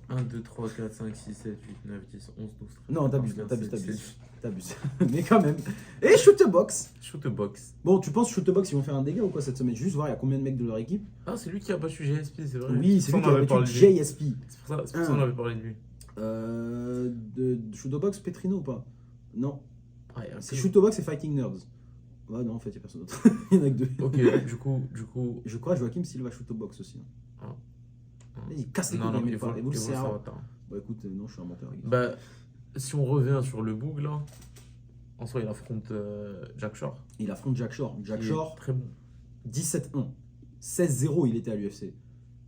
1, 2, 3, 4, 5, 6, 7, 8, 9, 10, 11, 12, 13. Non, t'abuses, 14, t'abuses, 15, t'abuses. 16, T'abuses. Mais quand même. Et Shoot Box. Shoot box. Bon, tu penses Shoot Box, ils vont faire un dégât ou quoi cette semaine? Juste voir, il y a combien de mecs de leur équipe? Ah, c'est lui qui a battu GSP, c'est vrai. Oui, c'est Ça, lui on qui a avait battu parlé de lui. JSP. C'est pour ça qu'on avait parlé de lui. De Shootobox Petrino ou pas? Non. Ah, il y a C'est que- Shootobox et Fighting Nerds. Ouais, non, en fait, il n'y a personne d'autre. Il y en a que deux. Ok, du coup. Je crois Joachim Silva Shootobox aussi. Hein. Il casse les couilles Non, quand il il faut parle. Et vous le savez. savoir. Bah écoute, non, je suis un menteur. les gars. Bah, si on revient sur le boug là, en soi, il affronte Jack Shore. Il affronte Jack Shore. Jack qui est Shore, Très bon. 17-1. 16-0, il était à l'UFC.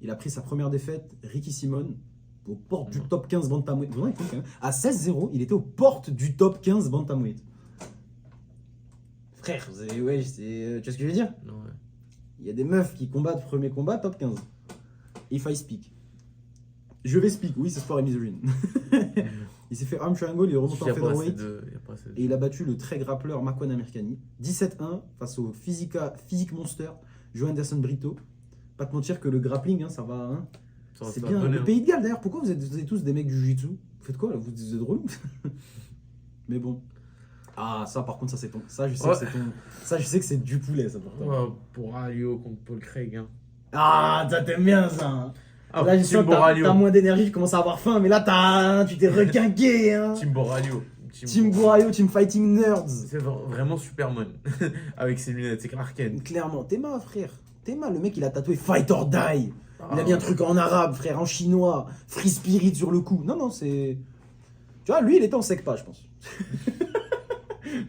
Il a pris sa première défaite, Ricky Simon, aux portes du top 15 bantamweight. Vous vous rendez compte quand même? À 16-0, il était aux portes du top 15 bantamweight. Frère, ouais, tu vois ce que je veux dire? Ouais. Il y a des meufs qui combattent premier combat, top 15. If I speak. Je vais speak, oui, c'est sport et misogyne. Il s'est fait arm triangle, il est remonté en Il y a pas assez featherweight. de. Y a pas assez de- Et il a battu le très grappleur Makwan Amirkani. 17-1 face au physique monster Joe Anderson Brito. Pas te mentir que le grappling, hein, ça va. Hein. Ça va C'est se bien. donner, Le hein. Pays de Galles d'ailleurs, pourquoi vous êtes tous des mecs du jiu-jitsu? Vous faites quoi là? Vous êtes drôle. Mais bon. Ah, ça par contre, ça c'est ton. Ça, je sais Ouais. que c'est ton. Ça, je sais que c'est du poulet, ça pour toi. Ouais, pour Alio contre Paul Craig. Hein. Ah, ça t'aimes bien ça. Hein. Ah, Là, je Team sens que t'as Borralio. moins d'énergie, je commence à avoir faim, mais là, tu t'es requinqué. Hein. Team Borralio. Team Borayo, Team Fighting Nerds. C'est vraiment Superman. Avec ses lunettes, c'est Clark Kent. Clairement, Théma, frère. Théma, le mec, il a tatoué Fight or Die. Il a Ah, bien un truc en arabe, frère, en chinois. Free Spirit sur le coup. Non, non, c'est. Tu vois, lui, il était en sec pas, je pense.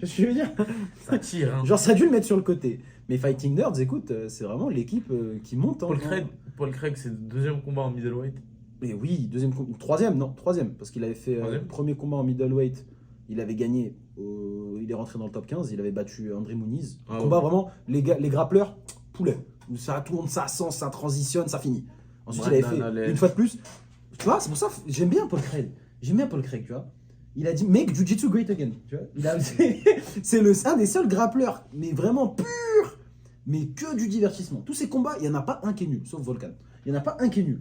Je veux dire. Ça tire. Hein. Genre, ça a dû le mettre sur le côté. Mais Fighting Nerds, écoute, c'est vraiment l'équipe qui monte. Hein, Paul Craig, c'est le deuxième combat en middleweight. Mais oui, troisième, parce qu'il avait fait Troisième. premier combat en middleweight, il avait gagné, il est rentré dans le top 15, il avait battu André Muniz. Ah Combat ouais. vraiment, les grappleurs, poulet. Ça tourne, ça sent, ça transitionne, ça finit. Ensuite, il Brandon avait fait, Allen. une fois de plus, tu vois, c'est pour ça, j'aime bien Paul Craig. J'aime bien Paul Craig, tu vois. Il a dit make Jiu-Jitsu great again. Tu vois c'est un des seuls grappleurs, mais vraiment pur, mais que du divertissement. Tous ces combats, il n'y en a pas un qui est nul, sauf Volkan. Il n'y en a pas un qui est nul.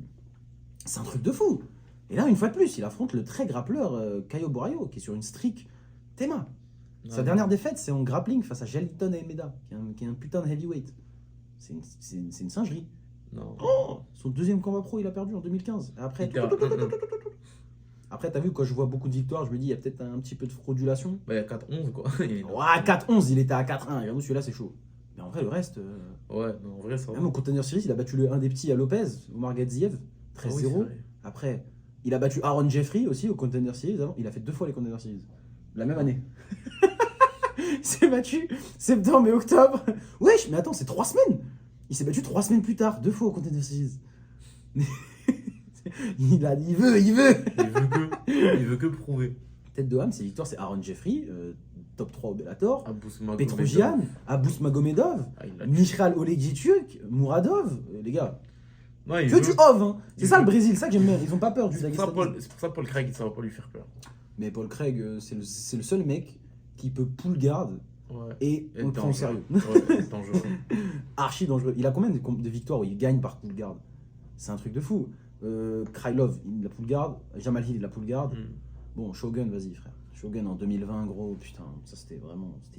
C'est un truc de fou. Et là, une fois de plus, il affronte le très grappleur Caio Borraio, qui est sur une streak Théma. Sa dernière défaite, c'est en grappling face à Jaliton Aemeda, qui est un putain de heavyweight. C'est une singerie. Non. Oh, son deuxième combat pro, il a perdu en 2015. Et après, Il a- après, t'as vu, quand je vois beaucoup de victoires, je me dis, il y a peut-être un petit peu de fraudulation. Bah, il y a 4-11 quoi. Ouais, 4-11, il était à 4-1. Et j'avoue, celui-là, c'est chaud. Mais en vrai, le reste, Ouais, non, en vrai, ça va. même au Contender Series, il a battu un des petits à Lopez, Omar Gadziev, 13-0. Ah oui, c'est vrai. Après, il a battu Aaron Jeffrey aussi au Contender Series. Avant. Il a fait 2 fois les Contender Series. La même année. Il s'est battu septembre et octobre. Wesh, mais attends, c'est 3 semaines. Il s'est battu 3 semaines plus tard, 2 fois au Contender Series. Il veut. Il veut que prouver. Tête de Ham, ses victoires, c'est Aaron Jeffrey, top 3 au Bellator. Abous Magomedov. Petrosian, Abus Magomedov, Ah, il a- Michal Olegichuk, Muradov. Les gars, Non, il que veut- du Hov. Hein. C'est il ça veut- le Brésil, c'est ça que j'aime bien. Ils ont pas peur du C'est pour ça, Daghestan. c'est pour ça Paul Craig, ça va pas lui faire peur. Mais Paul Craig, c'est le seul mec qui peut pull guard Ouais. et on le prend au sérieux. Ouais, dangereux. Archi dangereux. Il a combien de victoires où il gagne par pull guard? C'est un truc de fou. Krylov, il la pull guard. Jamal Hill, il la pull guard. Mm. Bon, Shogun, vas-y frère. Shogun en 2020, gros, putain, ça c'était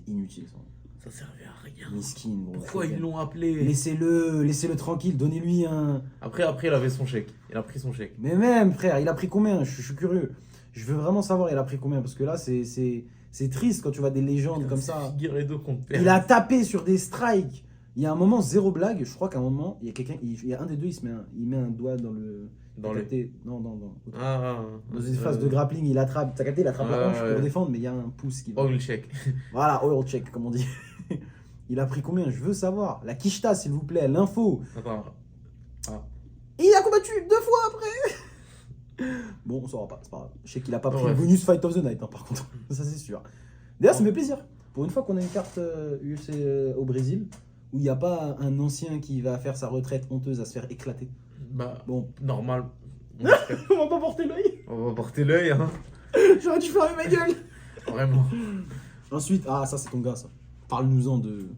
inutile ça. Ça servait à rien. Miskin, gros. Pourquoi Shogun. ils l'ont appelé? Laissez-le tranquille, donnez-lui un. Après, il avait son chèque. Il a pris son chèque. Mais même, frère, il a pris combien? Je suis curieux. Je veux vraiment savoir, il a pris combien? Parce que là, c'est triste quand tu vois des légendes comme ça. Figueiredo contre Il a tapé sur des strikes. Il y a un moment, zéro blague. Je crois qu'à un moment, il y a quelqu'un, il y a un des deux, il met un doigt dans le. Dans t'as les- capté Non. Dans une phase de grappling, il attrape. T'as capté, il attrape la hanche Ouais. pour défendre, mais il y a un pouce qui va. Oil check. Voilà, oil check, comme on dit. Il a pris combien? Je veux savoir. La Kishta, s'il vous plaît, l'info. Attends. Et il a combattu 2 fois après. Bon, on saura pas, c'est pas grave. Je sais qu'il a pas pris Ouais. le bonus Fight of the Night, hein, par contre. Ça, c'est sûr. D'ailleurs, ça me fait plaisir. Pour une fois qu'on a une carte UFC au Brésil, où il n'y a pas un ancien qui va faire sa retraite honteuse à se faire éclater. Bah, Bon. normal. On espère. On va pas porter l'œil. On va porter l'œil, hein. J'aurais dû fermer ma gueule. Vraiment. Ensuite, ça, c'est ton gars, ça. Parle-nous-en de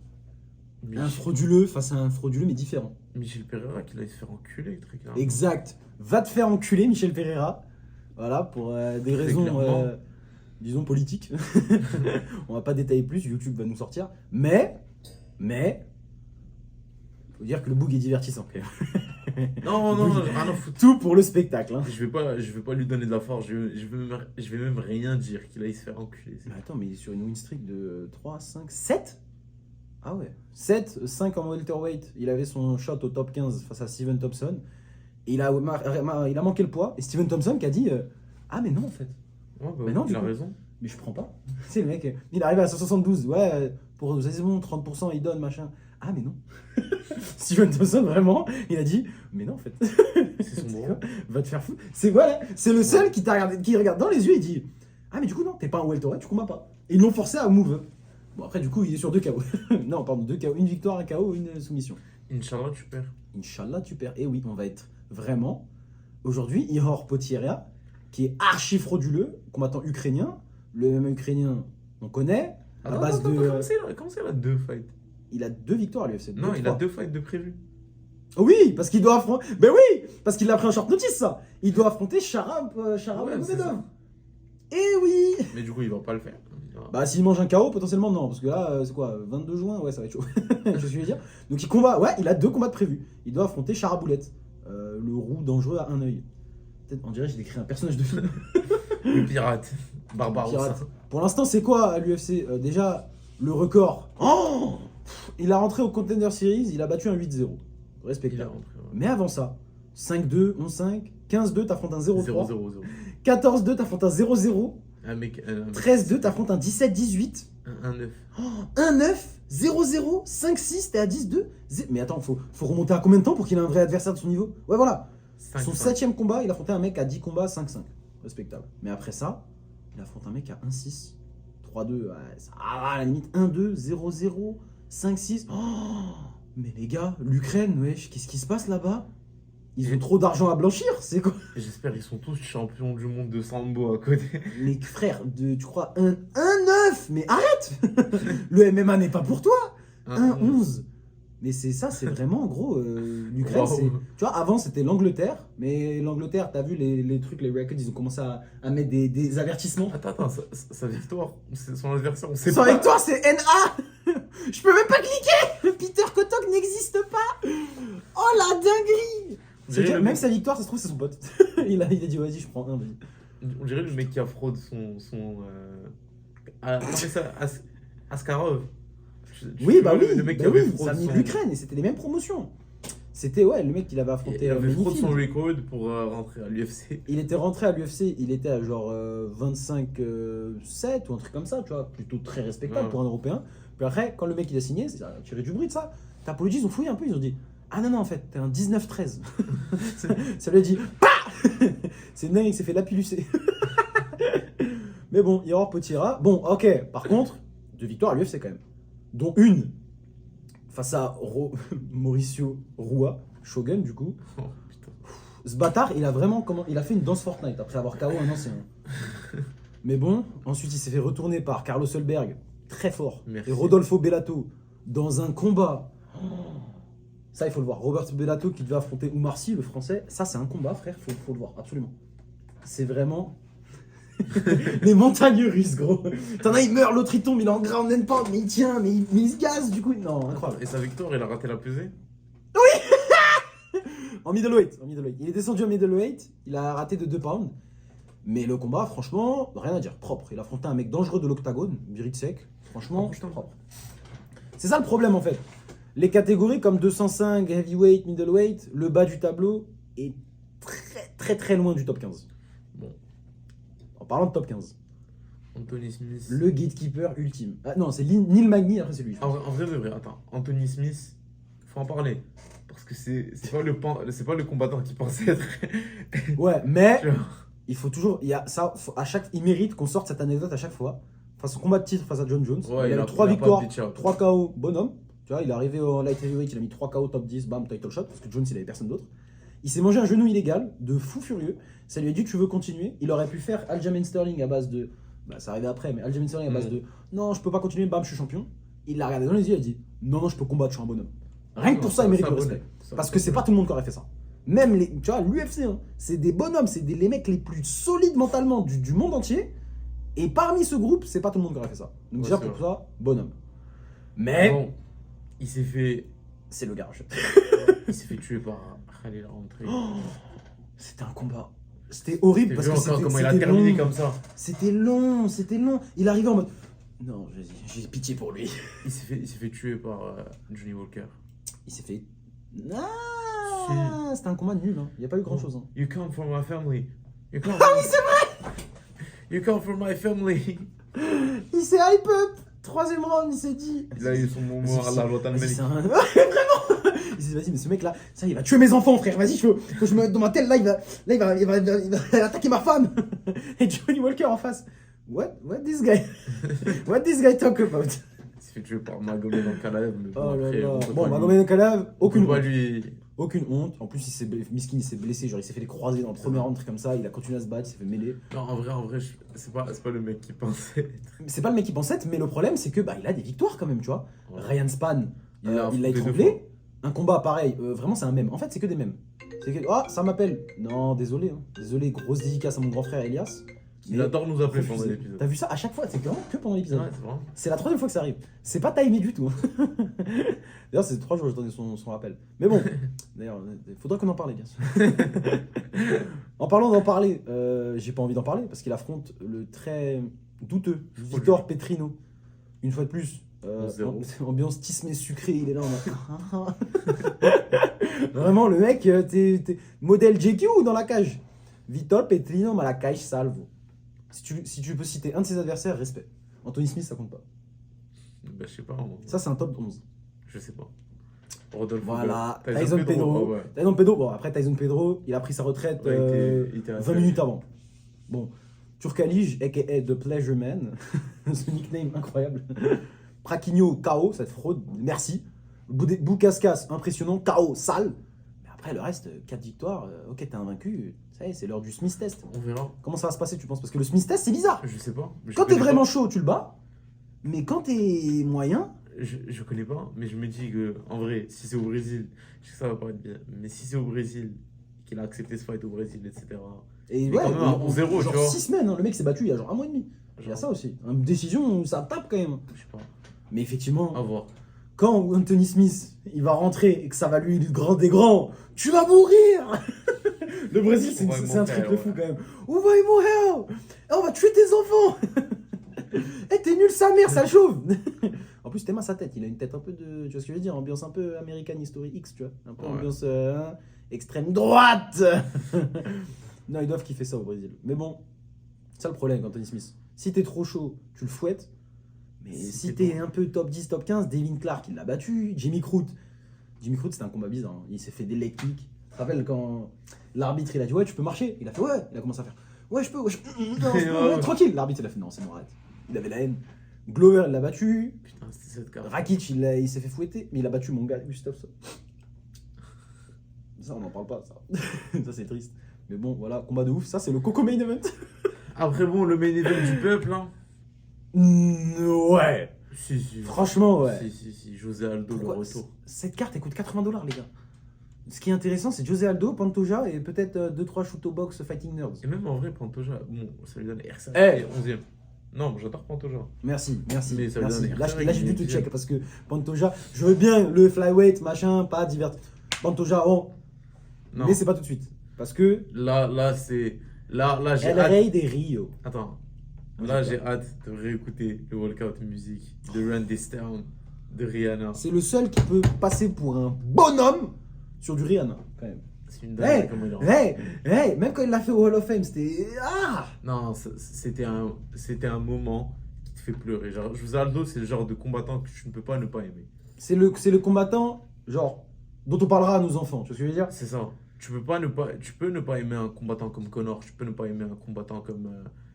un Mich- frauduleux face à un frauduleux, mais différent. Michel Pereira qui allait se faire enculer, très clairement. Exact. Va te faire enculer, Michel Pereira. Voilà, pour des raisons, clairement. disons, politiques. On va pas détailler plus, YouTube va nous sortir. Mais, faut dire que le boug est divertissant. Quand même. Non, j'ai rien à foutre. Tout pour le spectacle. Hein. Je vais pas lui donner de la force. Je vais même rien dire qu'il aille se faire enculer. Mais attends, mais il est sur une win streak de 3, 5, 7 Ah ouais. 7, 5 en welterweight. Il avait son shot au top 15 face à Steven Thompson. Et il a manqué le poids. Et Steven Thompson qui a dit ah, mais non, en fait. Ouais, bah, Mais non, il a du coup. raison. Mais je prends pas. C'est le mec, il arrive à 172. Ouais, pour c'est bon, 30%, il donne, machin. Ah, mais non. Steven Thompson, vraiment, il a dit mais non, en fait. C'est son C'est droit. quoi Va te faire foutre. C'est voilà, c'est le seul qui t'a regardé, qui regarde dans les yeux et dit ah, mais du coup, non, t'es pas un welterweight, tu combats pas. Et ils l'ont forcé à move. Bon, après, du coup, il est sur 2 KO. Non, pardon, 2 KO. Une victoire, un KO, une soumission. Inch'Allah, tu perds. Inch'Allah, tu perds. Et oui, on va être vraiment. Aujourd'hui, Ihor Potieria, qui est archi frauduleux, combattant ukrainien. Le même ukrainien, on connaît. À Attends, base attends, de. comment c'est, il a 2 fights? Il a 2 victoires à l'UFC. Non, il a 3. 2 fights de prévu. Oui, parce qu'il doit affronter. Ben oui, parce qu'il l'a pris en short notice, ça. Il doit affronter Sharab Ouais, c'est Magomedov. ça. Eh oui. Mais du coup, il va pas le faire. Bah, s'il mange un KO, potentiellement non, parce que là, c'est quoi, 22 juin, ouais, ça va être chaud. Je suis dire. Donc, il combat, ouais, il a 2 combats de prévus. Il doit affronter Charaboulette, le roux dangereux à un œil. Peut-être, on dirait, j'ai décrit un personnage de film. Le pirate. Barbarossa. Pirate. Pour l'instant, c'est quoi à l'UFC? Déjà, le record. Oh, il a rentré au Contender Series, il a battu un 8-0. Il est Respectable. rentré. Ouais. Mais avant ça, 5-2, 11-5, 15-2, t'affrontes un 0-3. 0-0-0. 14-2, t'affrontes un 0-0. Un mec. 13-2, t'affrontes un 17-18. Un 9. 1-9, 0-0, 5-6, t'es à 10-2. Mais attends, faut remonter à combien de temps pour qu'il ait un vrai adversaire de son niveau? Ouais, voilà. 5, Son 7ème combat, il affrontait un mec à 10 combats, 5-5. Respectable. Mais après ça, il affronte un mec à 1-6, 3-2, ouais, à la limite 1-2, 0-0, 5-6. Oh, mais les gars, l'Ukraine, wesh, qu'est-ce qui se passe là-bas? Ils ont trop d'argent à blanchir, c'est quoi? J'espère qu'ils sont tous champions du monde de sambo à côté. Mais frère, tu crois 1-9? Mais arrête. Le MMA n'est pas pour toi. 1-11. Mais c'est ça, c'est vraiment, en gros, l'Ukraine, Wow. c'est... Tu vois, avant, c'était l'Angleterre, mais l'Angleterre, t'as vu les trucs, les records, ils ont commencé à mettre des avertissements. Attends, sa victoire, son adversaire, on sait Sans pas. victoire, c'est NA. Je peux même pas cliquer. Peter Kotok n'existe pas. Oh, la dinguerie. Même sa victoire, ça se trouve, c'est son pote. il a dit, vas-y, je prends un, vas-y. On dirait le mec qui a fraude comment ça, Askarov. Oui, bah oui, Le mec bah qui avait oui, fraude ça a mis son- l'Ukraine et c'était les mêmes promotions. C'était, ouais, le mec qu'il avait affronté. Il avait fraude son Manifield. record pour rentrer à l'UFC. Il était rentré à l'UFC, il était à genre 25-7 ou un truc comme ça, tu vois, plutôt très respectable Ouais. pour un Européen. Puis après, quand le mec il a signé, ça a tiré du bruit de ça. Tapology, ils ont fouillé un peu, ils ont dit ah non, non, en fait, t'es un 19-13. Ça lui a dit PAH. C'est dingue, il s'est fait lapilucer. Mais bon, Yaor Potira, bon, ok, par contre, 2 victoires à l'UFC quand même. Dont une face à Mauricio Rua, Shogun du coup. Oh putain. Ce bâtard, il a fait une danse Fortnite après avoir KO un ancien. Mais bon, ensuite il s'est fait retourner par Carlos Solberg, très fort, Merci. et Rodolfo Bellato dans un combat. Oh, ça, il faut le voir. Robert Bellato qui devait affronter Oumar Sy, le français. Ça, c'est un combat, frère, faut le voir, absolument. C'est vraiment les montagnes russes, gros. T'en as, il meurt, l'autre il tombe, il est en ground and pound, mais il tient, mais il se gaze du coup. Non, incroyable. Et sa victoire, il a raté la pesée. En middleweight. Il est descendu en middleweight, il a raté de 2 pounds. Mais le combat, franchement, rien à dire, propre. Il a affronté un mec dangereux de l'octagone, Biritsek. Franchement, Oh, putain. propre. C'est ça le problème en fait. Les catégories comme 205, heavyweight, middleweight, le bas du tableau est très loin du top 15. Bon, En parlant de top 15, Anthony Smith. le gatekeeper ultime. Ah non, c'est Neil Magny, après c'est lui. En vrai de vrai, attends. Anthony Smith, faut en parler. Parce que c'est pas le combattant qui pensait être. Ouais, mais Tu vois. il faut toujours, il y a ça, il mérite qu'on sorte cette anecdote à chaque fois. Face au combat de titre face à John Jones, Ouais, il a eu 3 il a pas victoires, bitch out. 3 KO, bonhomme. Tu vois, il est arrivé en light heavyweight, il a mis 3 KO top 10, bam, title shot, parce que Jones il avait personne d'autre. Il s'est mangé un genou illégal, de fou furieux. Ça lui a dit tu veux continuer. Il aurait pu faire Aljamain Sterling à base de. Bah, ça arrivait après, mais Aljamain Sterling à base de non, je peux pas continuer, bam, je suis champion. Il l'a regardé dans les yeux, il a dit non, non, je peux combattre, je suis un bonhomme. Rien que pour ça, il mérite le respect. Parce que c'est pas tout le monde qui aurait fait ça. Même les, tu vois, l'UFC, hein, c'est des bonhommes, c'est les mecs les plus solides mentalement du monde entier. Et parmi ce groupe, c'est pas tout le monde qui aurait fait ça. Donc Ouais, déjà c'est pour vrai. ça, bonhomme. Mais Bon, il s'est fait c'est le garage. tuer par Khalil Rountree. C'était un combat. C'était horrible parce que encore c'était comment il a c'était terminé long. comme ça. C'était long, c'était long. Il arrivait en mode non, j'ai pitié pour lui. Il s'est fait tuer par Johnny Walker. Il s'est fait. Ah, c'était un combat nul. Hein. Il n'y a pas eu grand chose. Hein. You come from my family. You come Ah oui, c'est vrai. You come from my family. Il s'est hype up. 3ème round, il s'est dit. Il a eu son moment à la Lotan Vas-y, Malik. c'est un- Vraiment. Il s'est dit vas-y, mais ce mec là, ça il va tuer mes enfants, frère. Vas-y, faut que je me mette dans ma tête. Là, il va attaquer ma femme. Et Johnny Walker en face. What this guy talk about? Il s'est fait tuer par Magomedov mais Oh là après, là. on peut Bon, pas Magomedov, aucune on peut pas honte. lui. Aucune honte. En plus, Miskin, il s'est blessé. Genre, il s'est fait les croisés dans le premier round, un truc comme ça. Il a continué à se battre, il s'est fait mêler. Non, en vrai, c'est pas le mec qui pensait. C'est pas le mec qui pensait, mais le problème, c'est que il a des victoires quand même, tu vois. Ouais. Ryan Spann, Il l'a il l'a affronté 2 fois. étranglé. Un combat pareil, vraiment, c'est un mème. En fait, c'est que des mèmes. C'est que, ah, ça m'appelle. Non, désolé. Hein. Désolé, grosse dédicace à mon grand frère Elias. Il Mais adore nous appeler pendant refusé. l'épisode. T'as vu ça à chaque fois, c'est vraiment que pendant l'épisode. Ouais, c'est vrai. C'est la 3e fois que ça arrive. C'est pas timé du tout. D'ailleurs, c'est 3 jours que j'attendais son rappel. Mais bon, d'ailleurs, il faudrait qu'on en parle, bien sûr. En parlant d'en parler, j'ai pas envie d'en parler parce qu'il affronte le très douteux Victor Petrino. Une fois de plus, ambiance tismé sucré, il est là en mode... Vraiment, le mec, t'es modèle JQ dans la cage. Victor Petrino, ma la cage salvo. Si tu peux citer un de ses adversaires, respect. Anthony Smith, ça compte pas. Bah, je sais pas. Moi. Ça, c'est un top 11. Je sais pas. Rodolfo Voilà, Pedro. Tyson Pedro. Ah ouais. Tyson Pedro, bon, après Tyson Pedro, il a pris sa retraite Ouais, il était 20 minutes avant. Bon, Turkalij, a.k.a. The Pleasure Man, ce nickname incroyable. Praquinho, KO, cette fraude, merci. Boukaskas, impressionnant, KO, sale. Mais après, le reste, 4 victoires, ok, t'es invaincu, ça y est, c'est l'heure du Smith Test. On verra. Comment ça va se passer, tu penses? Parce que le Smith Test, c'est bizarre. Je sais pas. Quand t'es vraiment chaud, tu le bats. Mais quand t'es moyen, Je connais pas, mais je me dis que, en vrai, si c'est au Brésil, je sais que ça va pas être bien, mais si c'est au Brésil, qu'il a accepté ce fight au Brésil, etc. et Mais ouais, quand même, un 11-0, tu genre vois. 6 semaines, hein, le mec s'est battu il y a genre 1 mois et demi. Il y a ça aussi. Une décision, ça tape quand même. Je sais pas. Mais effectivement, À voir. quand Anthony Smith il va rentrer et que ça va lui, le grand des grands, tu vas mourir. Le Brésil, c'est un truc de fou quand même. Où va y mourir? On va tuer tes enfants. Eh, t'es nul sa mère, ça chauffe. En plus, t'aimes à sa tête. Il a une tête un peu de. Tu vois ce que je veux dire? Ambiance un peu American History X, tu vois. Un peu Ouais. ambiance extrême droite. Non, ils doivent kiffer ça au Brésil. Mais bon, c'est ça le problème, Anthony Smith. Si t'es trop chaud, tu le fouettes. Mais si t'es un peu top 10, top 15, Devin Clark, il l'a battu. Jimmy Crute, c'était un combat bizarre. Hein. Il s'est fait d'électrique. Tu te rappelles quand l'arbitre il a dit ouais, tu peux marcher? Il a fait ouais. Il a commencé à faire ouais, je peux. Ouais, non, je peux, ouais, tranquille. L'arbitre il a fait non, c'est bon, arrête. Il avait la haine. Glover, il l'a battu. Putain, c'était cette carte. Rakic, il s'est fait fouetter. Mais il a battu mon gars, Gustafsson. Ça, on n'en parle pas, ça. Ça, c'est triste. Mais bon, voilà, combat de ouf. Ça, c'est le Coco Main Event. Après, bon, le main event du peuple, hein. Ouais. Si, si. Franchement, ouais. Si. José Aldo, Pourquoi le retour. Cette carte, elle coûte 80 $, les gars. Ce qui est intéressant, c'est José Aldo, Pantoja et peut-être 2-3 Shooto Box Fighting Nerds. Et même en vrai, Pantoja, bon, ça lui donne RCA. Eh. 11e. Non, j'adore Pantoja. Merci. Mais ça lui merci. donne Là, RCA, là, j'ai il dû est te check parce que Pantoja, je veux bien le flyweight, machin, pas diverti. Pantoja, oh. Non. Mais c'est pas tout de suite. Parce que Là, c'est. Là, j'ai El hâte. Rey des Rio. Attends. Moi, Là, j'ai j'ai hâte de réécouter le Walkout Music de Randy Stone de Rihanna. C'est le seul qui peut passer pour un bonhomme sur du Rihanna, quand même. C'est une dingue Hey, comment il est. hey, même quand il l'a fait au Hall of Fame, c'était. Ah! Non, c'était un moment qui te fait pleurer. Genre, José Aldo, c'est le genre de combattant que tu ne peux pas ne pas aimer. C'est le combattant, genre, dont on parlera à nos enfants, tu vois ce que je veux dire? C'est ça. Tu peux ne pas aimer un combattant comme Connor, tu peux ne pas aimer un combattant comme,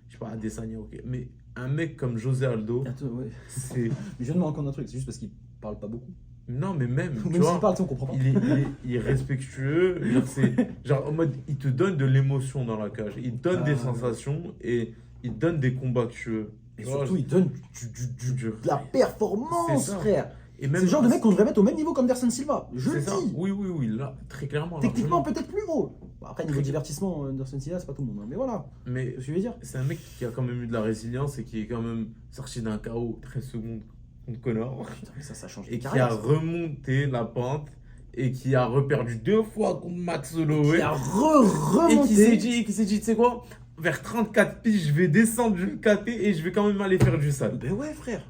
je sais pas, Adesanya, ok. Mais un mec comme José Aldo, Attends, ouais. c'est. Je viens de me rendre compte d'un truc, c'est juste parce qu'il parle pas beaucoup. Non, mais même, tu Même vois, s'il parle, tu sais, on comprend pas. il est respectueux. Genre en mode, il te donne de l'émotion dans la cage. Il te donne des sensations et il te donne des combats que tu veux. Et Tu vois, surtout, il donne de la performance, C'est ça. frère. et C'est même le genre de mec qu'on devrait mettre au même niveau qu'Anderson Silva. Je C'est le ça. dis. Oui, là, très clairement. Techniquement, largement. peut-être plus haut. Bon, après, niveau divertissement, Anderson Silva, c'est pas tout le monde. Hein. Mais voilà, Mais c'est ce que je veux dire. c'est un mec qui a quand même eu de la résilience et qui est quand même sorti d'un KO 13 secondes contre Connor. Putain, mais ça change de Et qui a carrière. remonté la pente et qui a reperdu 2 fois contre Max Holloway. Il a Et qui s'est remonté. dit, tu sais quoi, vers 34 piges, je vais descendre d'une KT et je vais quand même aller faire du sale. Ben ouais, frère.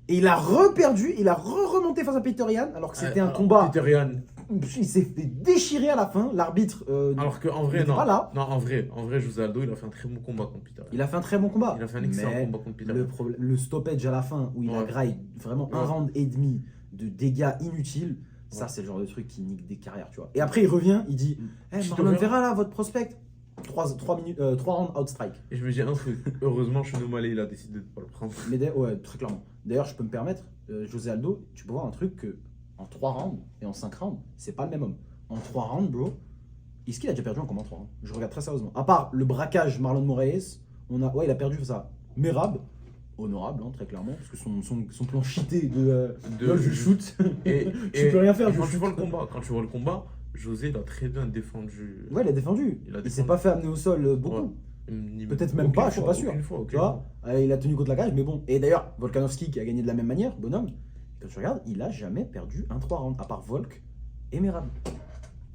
Et il a reperdu, il a remonté face à Peter Yan, alors que c'était un Alors, combat. Peter Yan. Il s'est fait déchirer à la fin. L'arbitre. Alors qu'en vrai, n'était non. pas là. Non, en vrai, José Aldo, il a fait un très bon combat contre Peter Yan. Il a fait un très bon combat. Il a fait un excellent Mais combat contre Peter le, Yan. le stoppage à la fin, où il a Ouais. graille vraiment un Ouais. round et demi de dégâts inutiles, ça c'est le genre de truc qui nique des carrières, tu vois. Et après il revient, il dit hey, Tu te Marlon verras. Vera là, votre prospect 3 rounds outstrike. Et je me dis un truc, heureusement, Chenou Malé, il a décidé de ne pas le prendre. Mais ouais, très clairement. D'ailleurs, je peux me permettre, José Aldo, tu peux voir un truc que en 3 rounds et en 5 rounds, c'est pas le même homme. En 3 rounds, bro, est-ce qu'il a déjà perdu un combat en 3 rounds? Je regarde très sérieusement. À part le braquage Marlon Moraes, ouais, il a perdu ça. Merab, honorable, hein, très clairement, parce que son plan cheaté de je shoot. Tu peux rien faire, je quand tu shoot. vois le combat, José, il a très bien défendu. Ouais, il a défendu. Il s'est pas fait amener au sol beaucoup. Peut-être même pas, je suis pas sûr. Tu vois, il a tenu contre la cage, mais bon. Et d'ailleurs, Volkanovski qui a gagné de la même manière, bonhomme, quand tu regardes, il a jamais perdu un 3 rounds, à part Volk et Merab.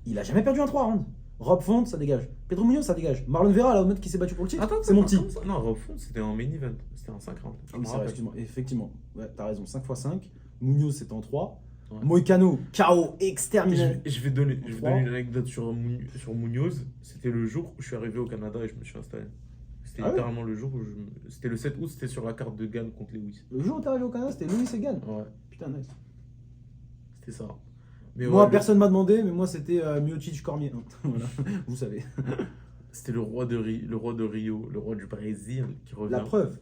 Il a jamais perdu un 3 rounds. Rob Font, ça dégage. Pedro Munoz, ça dégage. Marlon Vera, là, au mec qui s'est battu pour le titre, c'est mon petit. Non, Rob Font, c'était en main event. C'était en 5 rounds. Ah oui, c'est vrai, excuse-moi. Effectivement, ouais, t'as raison. 5x5. Munoz, c'était en 3. Ouais. Moïcano, KO, exterminé. Je vais donner une anecdote sur Munoz. C'était le jour où je suis arrivé au Canada et je me suis installé. C'était littéralement le jour où c'était le 7 août, c'était sur la carte de Gann contre Lewis. Le jour où t'es arrivé au Canada, c'était Lewis et Gann. Ouais. Putain, nice. C'était ça. Mais moi, ouais, personne m'a demandé, mais moi, c'était Miocic Cormier. Voilà, vous savez. C'était le roi de Rio, le roi du Brésil qui revient. La preuve,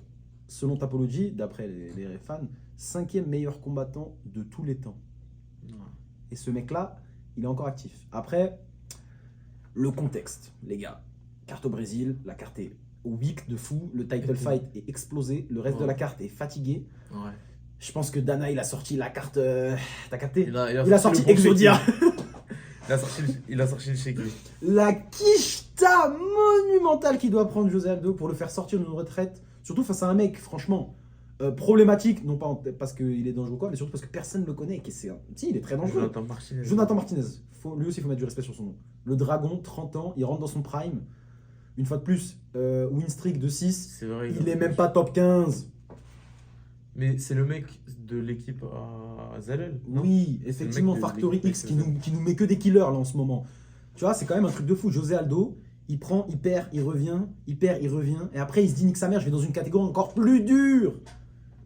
selon Tapology, d'après les fans, 5e meilleur combattant de tous les temps. Ouais. Et ce mec-là, il est encore actif. Après, le contexte, les gars. Carte au Brésil, la carte est weak de fou, le title fight est explosé, le reste de la carte est fatigué. Ouais. Je pense que Dana, il a sorti la carte. T'as capté? Il a sorti Exodia. il a sorti le chéquier. La quicheta monumentale qu'il doit prendre José Aldo pour le faire sortir d'une retraite. Surtout face à un mec, franchement, problématique. Non pas parce qu'il est dangereux, quoi, mais surtout parce que personne ne le connaît. Si, il est très dangereux. Jonathan Martinez. Lui aussi, il faut mettre du respect sur son nom. Le Dragon, 30 ans, il rentre dans son prime. Une fois de plus, win streak de 6. C'est vrai, il est même pas top 15. Mais c'est le mec de l'équipe à Zalel. Oui, effectivement, Factory X qui nous met que des killers là en ce moment. Tu vois, c'est quand même un truc de fou. José Aldo, il prend, il perd, il revient, il perd, il revient. Et après, il se dit, nique sa mère, je vais dans une catégorie encore plus dure.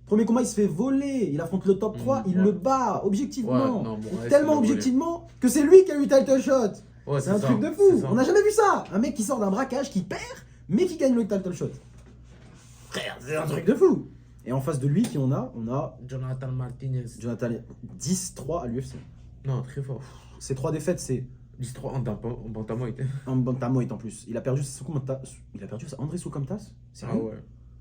Premier combat, il se fait voler. Il affronte le top 3, il le bat, objectivement. Tellement objectivement que c'est lui qui a eu title shot. Ouais, c'est un truc de fou. On n'a jamais vu ça. Un mec qui sort d'un braquage, qui perd, mais qui gagne le title shot. Frère, c'est un truc de fou. Et en face de lui, qui on a Jonathan Martinez. Jonathan 10-3 à l'UFC. Non, très fort. Ces 3 défaites, c'est 10-3 en bantamweight. En bantamweight en plus. Il a perdu André Soukomtas. Ah ouais.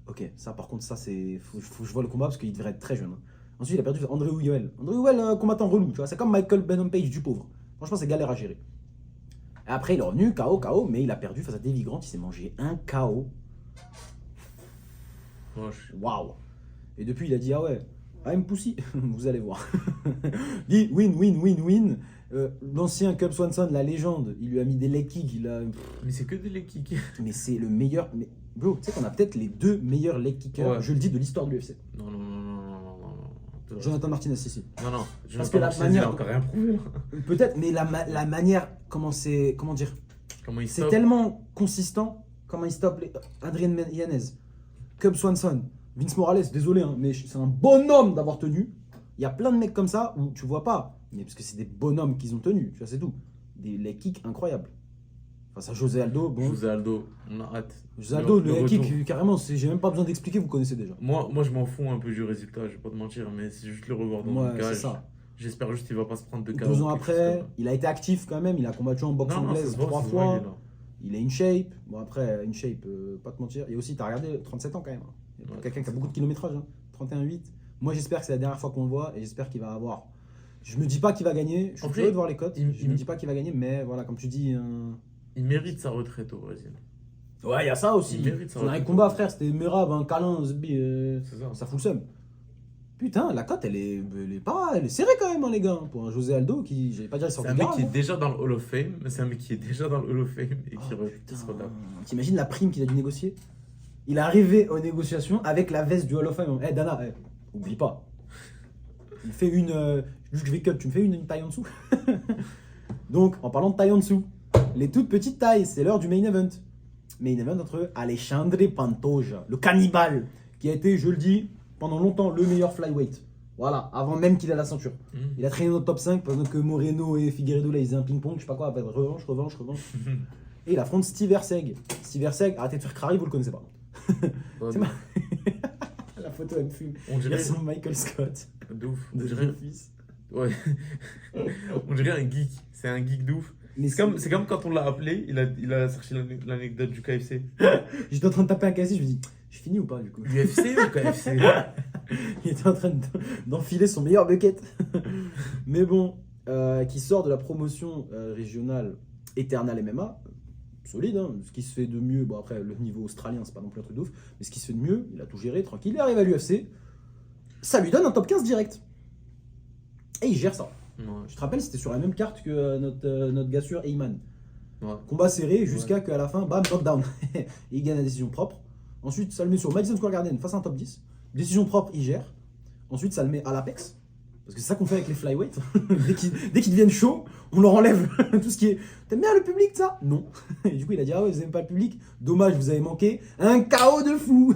Ok, ça par contre, ça c'est. Faut que je vois le combat parce qu'il devrait être très jeune. Hein. Ensuite, il a perdu André Ouiel. André Ouiel, combattant relou, tu vois. C'est comme Michael Benham Page du pauvre. Franchement, c'est galère à gérer. Et après, il est revenu, KO, mais il a perdu face à Davy Grant. Il s'est mangé un KO. Waouh. Et depuis, il a dit, ah ouais, I'm pussy. Vous allez voir. Il dit win. L'ancien Cub Swanson, la légende, il lui a mis des leg kicks. Mais c'est que des leg kicks. Mais c'est le meilleur. Mais bro, tu sais qu'on a peut-être les 2 meilleurs leg kickers, je le dis, de l'histoire de l'UFC. Non. Jonathan Martinez, si. Non. Parce que la manière. Il a encore rien prouvé là. Peut-être, mais la manière, comment dire. Il c'est tellement consistant. Comment il stoppe Adrien Yanez, Cub Swanson, Vince Morales, désolé, hein, mais c'est un bonhomme d'avoir tenu. Il y a plein de mecs comme ça où tu vois pas, mais parce que c'est des bonhommes qu'ils ont tenus, tu vois, c'est tout. Des leg kicks incroyables. Face à José Aldo, bon. José Aldo, on a hâte. José Aldo, le leg kick, carrément, j'ai même pas besoin d'expliquer, vous connaissez déjà. Moi, je m'en fous un peu du résultat, je vais pas te mentir, mais c'est juste le revoir dans le cage. J'espère juste qu'il va pas se prendre de KO. 2 ans après, il a été actif quand même, il a combattu en boxe anglaise 3 fois. Il a une shape. Bon, après, une shape, pas te mentir. Et aussi, t'as regardé, 37 ans quand même. Ouais, quelqu'un qui a beaucoup de kilométrage, hein. 31,8. Moi, j'espère que c'est la dernière fois qu'on le voit et j'espère qu'il va avoir. Je me dis pas qu'il va gagner. Je suis curieux de voir les cotes. Je me dis pas qu'il va gagner, mais voilà, comme tu dis. Il mérite sa retraite au Brésil. Ouais, il y a ça aussi. Son dernier combat, frère, c'était Merab, un câlin, ça fout le seum. Putain, la cote, elle est serrée quand même, hein, les gars. Pour un José Aldo qui, j'allais pas dire, il sort du garage. C'est un mec qui est déjà dans le Hall of Fame, mais c'est un mec qui est déjà dans le Hall of Fame et qui se regarde. T'imagines la prime qu'il a dû négocier? Il est arrivé aux négociations avec la veste du Hall of Fame. Dana, oublie pas. Il fait je vais cut, tu me fais une taille en dessous. Donc, en parlant de taille en dessous, les toutes petites tailles, c'est l'heure du main event. Main event entre Alexandre Pantoja, le cannibale, qui a été, je le dis, pendant longtemps le meilleur flyweight. Voilà, avant même qu'il ait la ceinture. Il a traîné dans le top 5 pendant que Moreno et Figueiredo là ils faisaient un ping-pong, je sais pas quoi, revanche. Et il affronte Steve Erceg. Steve Erceg, arrêtez de faire crari, vous le connaissez pas. La photo elle me fume. Il ressemble à Michael Scott. De ouf. On de dirait, Office. ouais. On dirait un geek. C'est un geek de ouf. Mais C'est comme quand on l'a appelé, il a cherché l'anecdote du KFC. J'étais en train de taper un casier, je me dis, je finis ou pas du coup? UFC ou KFC? Il était en train d'enfiler son meilleur bucket. Mais bon, qui sort de la promotion régionale Eternal MMA, solide, hein, ce qui se fait de mieux. Bon, après, le niveau australien, c'est pas non plus un truc de ouf, mais ce qui se fait de mieux, il a tout géré, tranquille, il arrive à l'UFC. Ça lui donne un top 15 direct. Et il gère ça. Ouais. Je te rappelle, c'était sur la même carte que notre gars sûr Heyman. Ouais. Combat serré jusqu'à qu'à la fin, bam, knockdown. Et il gagne la décision propre. Ensuite, ça le met sur Madison Square Garden face à un top 10. Décision propre, il gère. Ensuite, ça le met à l'Apex. Parce que c'est ça qu'on fait avec les flyweights. dès qu'ils deviennent chauds, on leur enlève tout ce qui est. T'aimes bien le public, ça? Non. Et du coup, il a dit, ah ouais, vous aimez pas le public? Dommage, vous avez manqué un KO de fou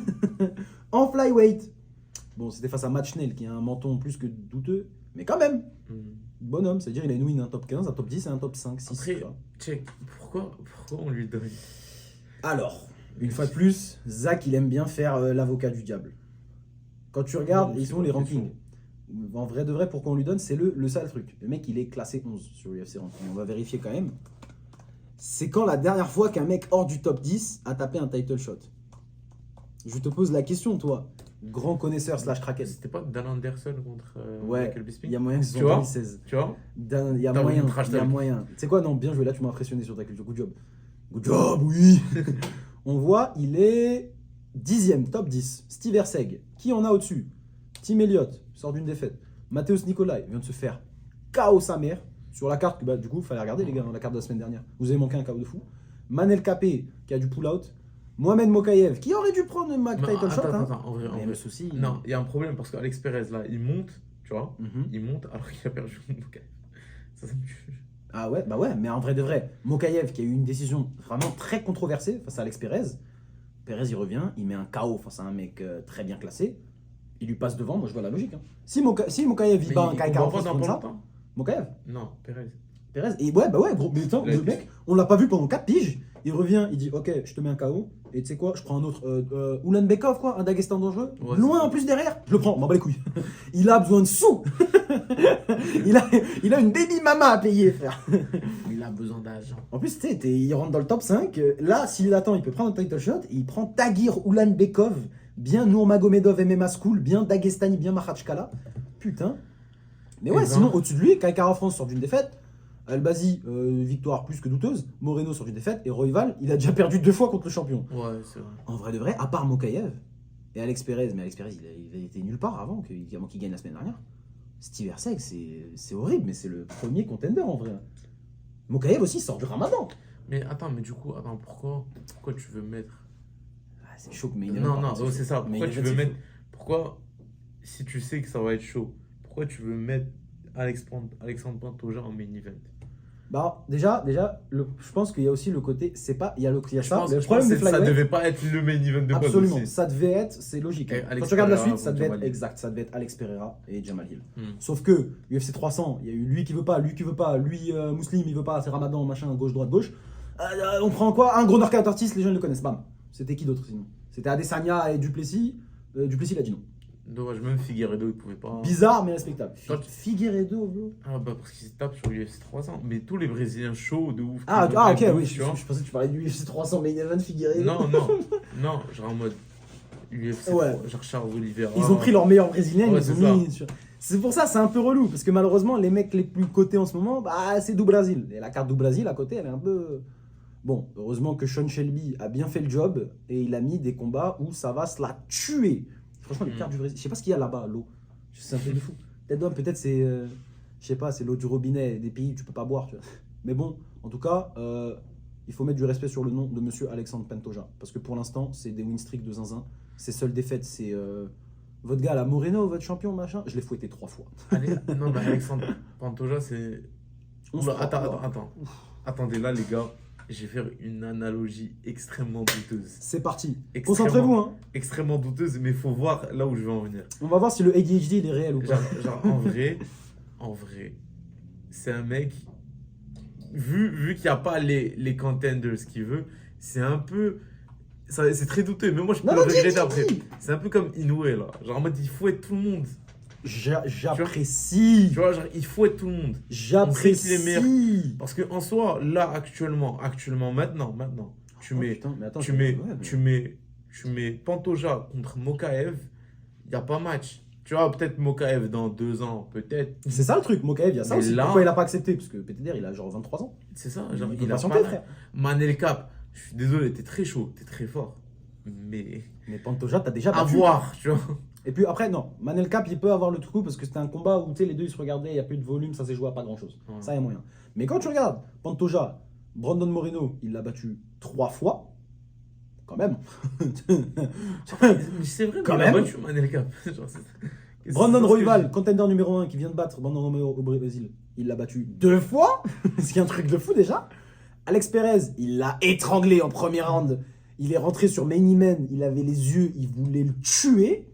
en flyweight. Bon, c'était face à Matt Schnell, qui a un menton plus que douteux. Mais quand même, bonhomme, c'est-à-dire il a une win, un top 15, un top 10 et un top 5, 6. Après, check, pourquoi on lui donne? Alors, une fois de plus, Zach, il aime bien faire l'avocat du diable. Quand tu regardes, ils sont les rankings. En vrai de vrai, pourquoi on lui donne, c'est le sale truc. Le mec, il est classé 11 sur UFC Ranking. On va vérifier quand même. C'est quand la dernière fois qu'un mec hors du top 10 a tapé un title shot? Je te pose la question, toi, grand connaisseur slash crackhead. C'était pas Dan Anderson contre Ouais, Michael Bisping? il y a moyen que ce Tu soit en vois 2016. Tu vois? Il y a T'as moyen, voulu trash il y a talk. moyen. Tu sais quoi, non, bien joué, là tu m'as impressionné sur ta culture, good job. Good job, oui. On voit, il est 10e, top 10. Steve Erceg, qui en a au-dessus? Tim Elliott, sort d'une défaite. Mateusz Nicolai vient de se faire KO sa mère sur la carte, bah, du coup, il fallait regarder les gars, la carte de la semaine dernière. Vous avez manqué un KO de fou. Manel Capé, qui a du pull-out. Mohamed Mokaev, qui aurait dû prendre le Mac Non, title shot. Hein. attends, en vrai, Mais le souci. non, il y a un problème parce qu'Alex Perez, là, il monte, tu vois, Mhm. il monte alors qu'il a perdu contre Mokaev. Ça me tue. Ah ouais, bah ouais, mais en vrai de vrai, Mokaev qui a eu une décision vraiment très controversée face à Alex Perez. Perez il revient, il met un KO face à un mec très bien classé. Il lui passe devant, moi je vois la logique. Hein. Si Mokaev il Mais bat un il Kai combat 40 pas dans comme pas ça, longtemps. Mokaev, Non, Perez. Perez, et ouais, bah ouais, gros, mais attends, Il a le été- mec, on l'a pas vu pendant 4 piges. Il revient, il dit ok, je te mets un KO, et tu sais quoi, je prends un autre, Ulanbekov quoi, un Daghestan dangereux, Ouais, loin c'est en plus derrière, je le prends, m'en bats les couilles. Il a besoin de sous. il a une baby mama à payer, frère. Il a besoin d'argent. En plus, tu sais, il rentre dans le top 5. Là, s'il attend, il peut prendre un title shot. Et il prend Tagir Ulanbekov, bien Nurmagomedov MMA School, bien Daghestani, bien Makhatchkala. Putain. Mais ouais, Eh ben. sinon, au-dessus de lui, Kaikara France sort d'une défaite. Albazi, victoire plus que douteuse. Moreno sort d'une défaite. Et Royval, il a déjà perdu 2 fois contre le champion. Ouais, c'est vrai. En vrai de vrai, à part Mokaev et Alex Perez, mais Alex Perez, il était nulle part avant qu'il gagne la semaine dernière. Steve Erceg, c'est horrible, mais c'est le premier contender en vrai. Mokaev aussi sort du ramadan. Mais attends, pourquoi tu veux mettre. Ah, c'est chaud, mais Non, non, c'est ça. Mais Pourquoi il tu est veux chaud. mettre. Pourquoi, si tu sais que ça va être chaud, pourquoi tu veux mettre Alexandre Pantoja en main event? Bah, déjà je pense qu'il y a aussi le côté. C'est pas. Il y a Je ça. pense Le que problème du ça flyweight. devait pas être le main event de base Absolument. aussi. Ça devait être. C'est logique. Et Quand Alex tu regardes la Pereira suite, ça contre devait Jamal être Hill. exact. Ça devait être Alex Pereira et Jamal Hill. Hmm. Sauf que UFC 300, il y a eu lui qui veut pas, lui qui veut pas, lui Muslim, il veut pas, c'est Ramadan, machin, gauche, droite, gauche. On prend quoi? Un gros knockout artiste, les gens le connaissent. Bam. C'était qui d'autre sinon? C'était Adesanya et Duplessis. Duplessis, il a dit non. Dommage, même Figueiredo, il pouvait pas. Bizarre, mais respectable. Toi, Figueiredo, bro. Ah, bah, parce qu'il se tape sur UFC 300. Mais tous les Brésiliens chauds de ouf. Ah, qui ok, vont oui, de ouf, tu vois. je pensais que tu parlais du UFC 300 main event Figueiredo. Non, genre en mode UFC, Ouais. genre Charles Oliveira. Ils ont pris leur meilleur brésilien, Ouais, ils c'est ont mis. C'est pour ça, c'est un peu relou, parce que malheureusement, les mecs les plus cotés en ce moment, bah, c'est du Brésil. Et la carte du Brésil à côté, elle est un peu. Bon, heureusement que Sean Shelby a bien fait le job et il a mis des combats où ça va se la tuer. Franchement, les cartes du Brésil, je sais pas ce qu'il y a là-bas, l'eau. C'est un peu de fou. Peut-être c'est. Je sais pas, c'est l'eau du robinet des pays où tu peux pas boire, tu vois. Mais bon, en tout cas, il faut mettre du respect sur le nom de monsieur Alexandre Pantoja. Parce que pour l'instant, c'est des win streaks de zinzin. Ses seules défaites, c'est. Votre gars, là, Moreno, votre champion, machin, je l'ai fouetté 3 fois. Allez, non, mais Alexandre Pantoja, c'est. On Oula, se prend. attends. Attendez, là, les gars, je vais faire une analogie extrêmement douteuse. C'est parti. Extrêmement- Concentrez-vous, hein. Extrêmement douteuse, mais il faut voir là où je vais en venir. On va voir si le ADHD il est réel ou pas. Genre en vrai, c'est un mec. Vu qu'il n'y a pas les contenders qu'il veut, c'est un peu. C'est très douteux, mais moi je peux Non, le non, dis, regretter dis, après. dis. C'est un peu comme Inoue là. Genre en mode il fouette tout le monde. J'apprécie. Tu vois, genre, il faut être tout le monde. On sait qu'il est meilleur. J'apprécie. Parce que en soi, là, actuellement, maintenant, tu Oh, mets, putain, mais attends, tu ouais, mets, mais- tu mets Pantoja contre Mokaev, il n'y a pas match. Tu vois, peut-être Mokaev dans 2 ans, peut-être. C'est ça le truc, Mokaev, il y a ça Mais aussi. là- Pourquoi il a pas accepté? Parce que PTDR, il a genre 23 ans. C'est ça, genre, peut il a patienter, pas. frère. Manel Cap, je suis désolé, t'es très chaud, t'es très fort. Mais Mais Pantoja, t'as déjà à battu. voir, tu vois. Et puis après, non, Manel Cap, il peut avoir le trou parce que c'était un combat où tu sais, les deux ils se regardaient, il n'y a plus de volume, ça s'est joué à pas grand chose. Ouais. Ça, il y a moyen. Mais quand tu regardes Pantoja, Brandon Moreno, il l'a battu 3 fois. Quand même. Mais c'est vrai, Quand mais il a même. battu Manel Cap. Genre, c'est- Brandon c'est ce que Royval, contender numéro 1 qui vient de battre Brandon Romero au Brésil, il l'a battu 2 fois. Ce qui est un truc de fou déjà. Alex Perez, il l'a étranglé en premier round. Il est rentré sur main event, il avait les yeux, il voulait le tuer.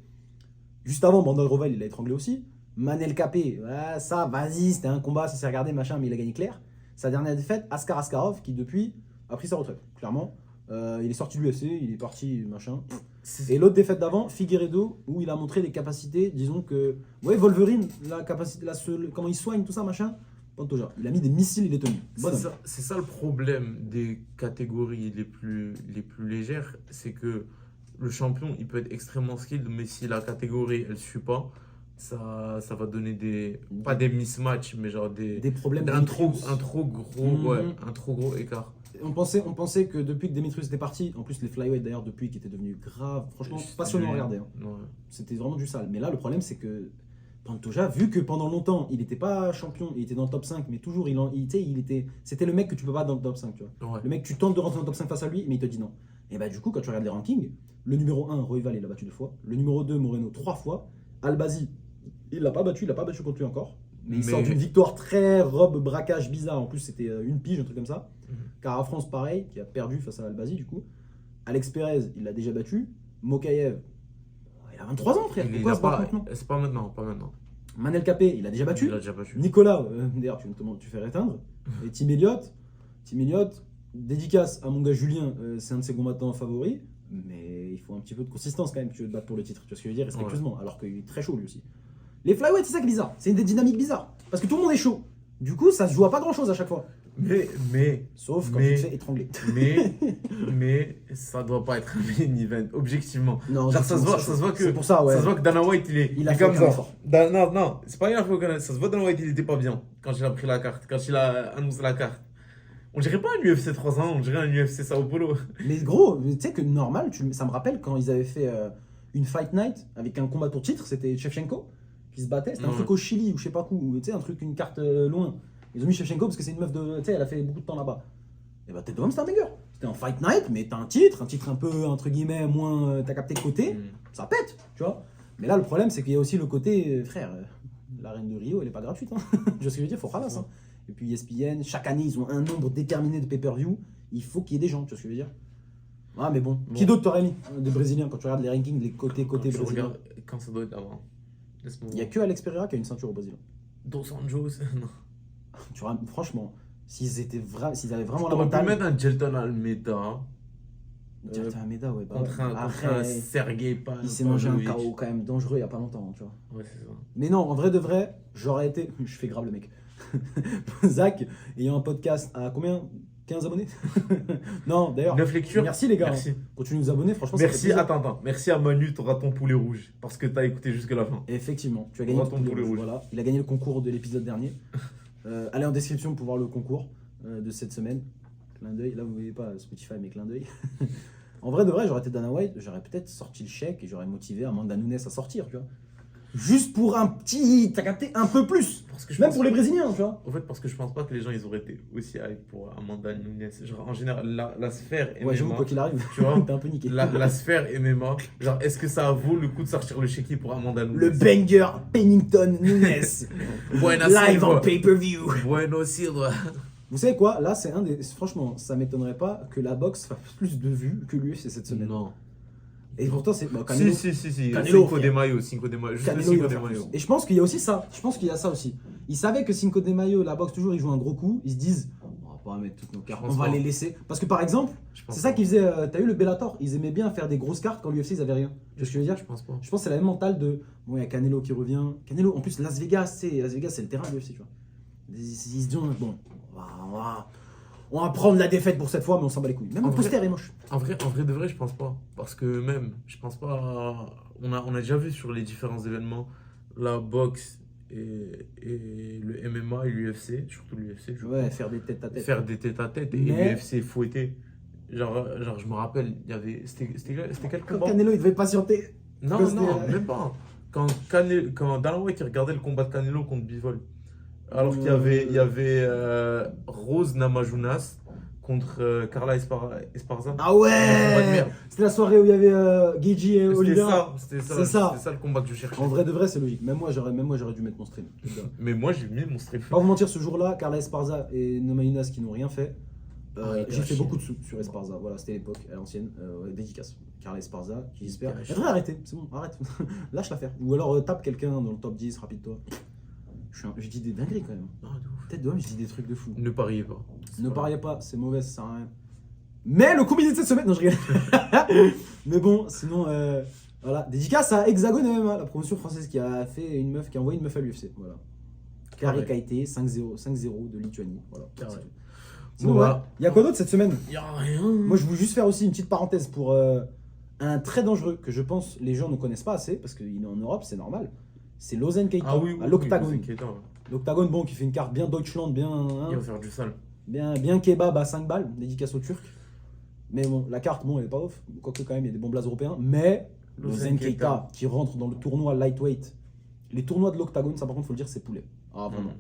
Juste avant, Brandon Royval, il l'a étranglé aussi. Manel Capé, ouais, ça, vas-y, c'était un combat, ça s'est regardé, machin, mais il a gagné clair. Sa dernière défaite, Askar Askarov, qui depuis a pris sa retraite, clairement. Il est sorti de l'UFC, il est parti, machin. c'est- Et l'autre défaite d'avant, Figueiredo, où il a montré des capacités, disons que. Ouais, Wolverine, la capacité, comment il soigne, tout ça, machin. Pantoja, il a mis des missiles, il est tenu. Bonhomme. C'est ça le problème des catégories les plus légères, c'est que le champion, il peut être extrêmement skilled, mais si la catégorie, elle suit pas, ça va donner pas des mismatchs, mais genre Des problèmes un Demetrius. trop gros, Mhm. ouais, un trop gros écart. On pensait que depuis que Demetrius était parti, en plus les flyweight d'ailleurs depuis qui étaient devenus grave, franchement passionnant à regarder. Hein. Ouais. C'était vraiment du sale. Mais là le problème c'est que Pantoja, vu que pendant longtemps il n'était pas champion, il était dans le top 5, mais toujours c'était le mec que tu peux pas dans le top 5, tu vois. Ouais. Le mec tu tentes de rentrer dans le top 5 face à lui, mais il te dit non. Et bah du coup quand tu regardes les rankings, le numéro 1, Royval, il l'a battu 2 fois, le numéro 2, Moreno 3 fois, Albazi, il l'a pas battu contre lui encore. Mais il sort d'une victoire très robe braquage bizarre. En plus, c'était une pige, un truc comme ça. Mhm. Kara France, pareil, qui a perdu face à Albazi, du coup. Alex Perez, il l'a déjà battu. Mokaev, il a 23 ans, frère. Il Pourquoi a se battre pas, maintenant c'est pas maintenant. Manel Capé, il a déjà battu. Il a déjà battu. Nicolas, d'ailleurs, tu fais éteindre. Et Tim Elliott, dédicace à mon gars Julien, c'est un de ses combattants favoris. Mais il faut un petit peu de consistance quand même si tu veux te battre pour le titre. Tu vois ce que je veux dire, respectueusement. Alors qu'il est très chaud lui aussi. Les flyweight, c'est ça qui est bizarre. C'est des dynamiques bizarres. Parce que tout le monde est chaud. Du coup, ça se joue à pas grand chose à chaque fois. Mais Sauf quand Mais- tu te fais étrangler. mais ça doit pas être un main event, objectivement. Non, Genre, ça se voit que C'est pour ça, ouais. ça se voit que Dana White il Il a est fait comme aucun ça. effort. Non, c'est pas il a fait aucun effort. Ça se voit que Dana White il était pas bien quand il a pris la carte, quand il a annoncé la carte. On dirait pas un UFC 300, on dirait un UFC Sao Paulo. Mais gros, tu sais que normal, ça me rappelle quand ils avaient fait une fight night avec un combat pour titre, c'était Shevchenko qui se battait. C'était un Ouais. truc au Chili ou je sais pas où, tu sais, un truc, une carte loin. Ils ont mis Shevchenko parce que c'est une meuf de. Tu sais, elle a fait beaucoup de temps là-bas. Et bah, Ted Dom, c'était un banger. C'était en fight night, mais t'as un titre un peu, entre guillemets, moins. T'as capté côté, ça pète, tu vois. Mais là, le problème, c'est qu'il y a aussi le côté, frère, la reine de Rio, elle est pas gratuite. Hein. Tu vois ce que je veux dire, faut ralasse. Hein. Et puis ESPN, chaque année, ils ont un nombre déterminé de pay-per-view. Il faut qu'il y ait des gens, tu vois ce que je veux dire. Ah, mais bon. Qui d'autre t'aurais mis de Brésiliens quand tu regardes les rankings, les côtés Quand tu brésiliens? regardes, quand ça doit être avant. Laisse-moi Il y a que Alex Pereira qui a une ceinture au Brésil. Dos Anjos. Non. Tu vois, franchement, s'ils avaient vraiment la On peut mentale. mettre un Jelton Almeida Tiens, Almeida, ouais, bah contre ouais. un Après, Sergei Pavlovich. il s'est mangé un KO quand même dangereux il y a pas longtemps, tu vois. Ouais, c'est ça. Mais non, en vrai de vrai, j'aurais été. Je fais grave le mec. Zach, ayant un podcast à combien 15 abonnés. Non, d'ailleurs. 9 lectures. Merci les gars. Merci. Continuez de nous abonner, franchement. ça fait Merci, plaisir. attends. Merci à Manu, t'auras ton poulet rouge. Parce que t'as écouté jusqu'à la fin. Effectivement, tu as gagné On va ton tomber poulet pour les rouge, rouges. voilà. Il a gagné le concours de l'épisode dernier. Allez en description pour voir le concours de cette semaine. Clin d'œil. Là, vous voyez pas Spotify, mais clin d'œil. En vrai de vrai, j'aurais été Dana White, j'aurais peut-être sorti le chèque et j'aurais motivé Amanda Nunes à sortir, tu vois. Juste pour un petit. T'as capté un peu plus. Parce que je Même pense- pour les Brésiliens, tu vois. En fait, parce que je pense pas que les gens ils auraient été aussi hype pour Amanda Nunes. Genre, en général, la sphère MMA. Ouais, j'avoue, quoi qu'il arrive, Tu vois, t'es un peu niqué. la sphère MMA. Genre, est-ce que ça vaut le coup de sortir le chéquier pour Amanda Nunes? Le banger Pennington Nunes. Buena Live Silva. en pay-per-view. Bueno Silva. Vous savez quoi? Là, c'est un des. Franchement, ça m'étonnerait pas que la boxe fasse plus de vues que l'UFC cette semaine. Non. Et pourtant, c'est. Bah, Canelo, Si. Canelo, Cinco de frère. Mayo. Cinco de Mayo. Juste le Canelo, il Cinco va de faire Mayo. plus. Et je pense qu'il y a aussi ça. Je pense qu'il y a ça aussi. Ils savaient que Cinco de Mayo, la boxe, toujours, ils jouent un gros coup. Ils se disent, on va va mettre toutes nos cartes, Je pense on va pas. les laisser. Parce que par exemple, Je pense c'est ça pas. qu'ils faisaient. T'as eu le Bellator, ils aimaient bien faire des grosses cartes quand l'UFC ils avaient rien. Tu vois ce que je veux dire? Je pense pas. Je pense que c'est la même mentale de. Bon, il y a Canelo qui revient. Canelo, en plus, Las Vegas, c'est le terrain de l'UFC, tu vois. Ils se disent, bon, on va prendre la défaite pour cette fois, mais on s'en bat les couilles. Même En le vrai- poster est moche. En vrai de vrai, je pense pas. Parce que même, je pense pas. On a déjà vu sur les différents événements la boxe et le MMA et l'UFC, surtout l'UFC, je Ouais, crois, faire des têtes à tête. faire des tête à tête et Mais- l'UFC fouetter. Genre, je me rappelle, il y avait. C'était quel Quand combat? Canelo, il devait patienter. Non, Parce non, que- même pas. Quand Dana White il regardait le combat de Canelo contre Bivol, alors qu'il y avait Rose Namajunas contre Carla Esparza. Ah Un combat de ouais! merde. C'était la soirée où il y avait Geji et Oliveira. C'était C'est ça. ça le combat que je cherchais. En vrai de vrai, c'est logique. Même moi, j'aurais dû mettre mon stream. Mais moi, j'ai mis mon stream. Pas vous mentir, ce jour-là, Carla Esparza et Nomainas qui n'ont rien fait. Ah, J'ai fait chier. beaucoup de sous sur Esparza. Voilà, c'était l'époque, à l'ancienne. Ouais, dédicace. Carla Esparza, qui j'espère. Il Elle devrait arrêter, c'est bon, arrête. Lâche l'affaire. Ou alors tape quelqu'un dans le top 10, rapide-toi. Je dis des dingueries quand même. Ah, de ouf. Tête de homme, je dis des trucs de fou. Ne pariez pas. Ne pariez pas, c'est mauvais, ça sert à rien. Mais le combiné de cette semaine, non, je rigole. Mais bon, sinon, voilà. Dédicace à Hexagone MMA, la promotion française qui a fait une meuf, qui a envoyé une meuf à l'UFC. Voilà. Carré Kaité, 5-0 de Lituanie. Voilà. Carré. C'est tout. Sinon, Bon, ouais. bah. Il y a quoi d'autre cette semaine? Y a rien. Moi, je voulais juste faire aussi une petite parenthèse pour un très dangereux que je pense les gens ne connaissent pas assez, parce qu'il est en Europe, c'est normal. C'est Lozen Keita, Ah oui, à l'Octagone. oui, L'Octagone, bon, qui fait une carte bien Deutschland, bien. hein, il va faire du sale. bien kebab à 5 balles, dédicace aux Turcs. Mais bon, la carte, bon, elle est pas ouf. Quoique, quand même, il y a des bons blazes européens. Mais Lozen Keita, qui rentre dans le tournoi lightweight. Les tournois de l'Octagone, ça par contre, faut le dire, c'est poulet. Ah, vraiment.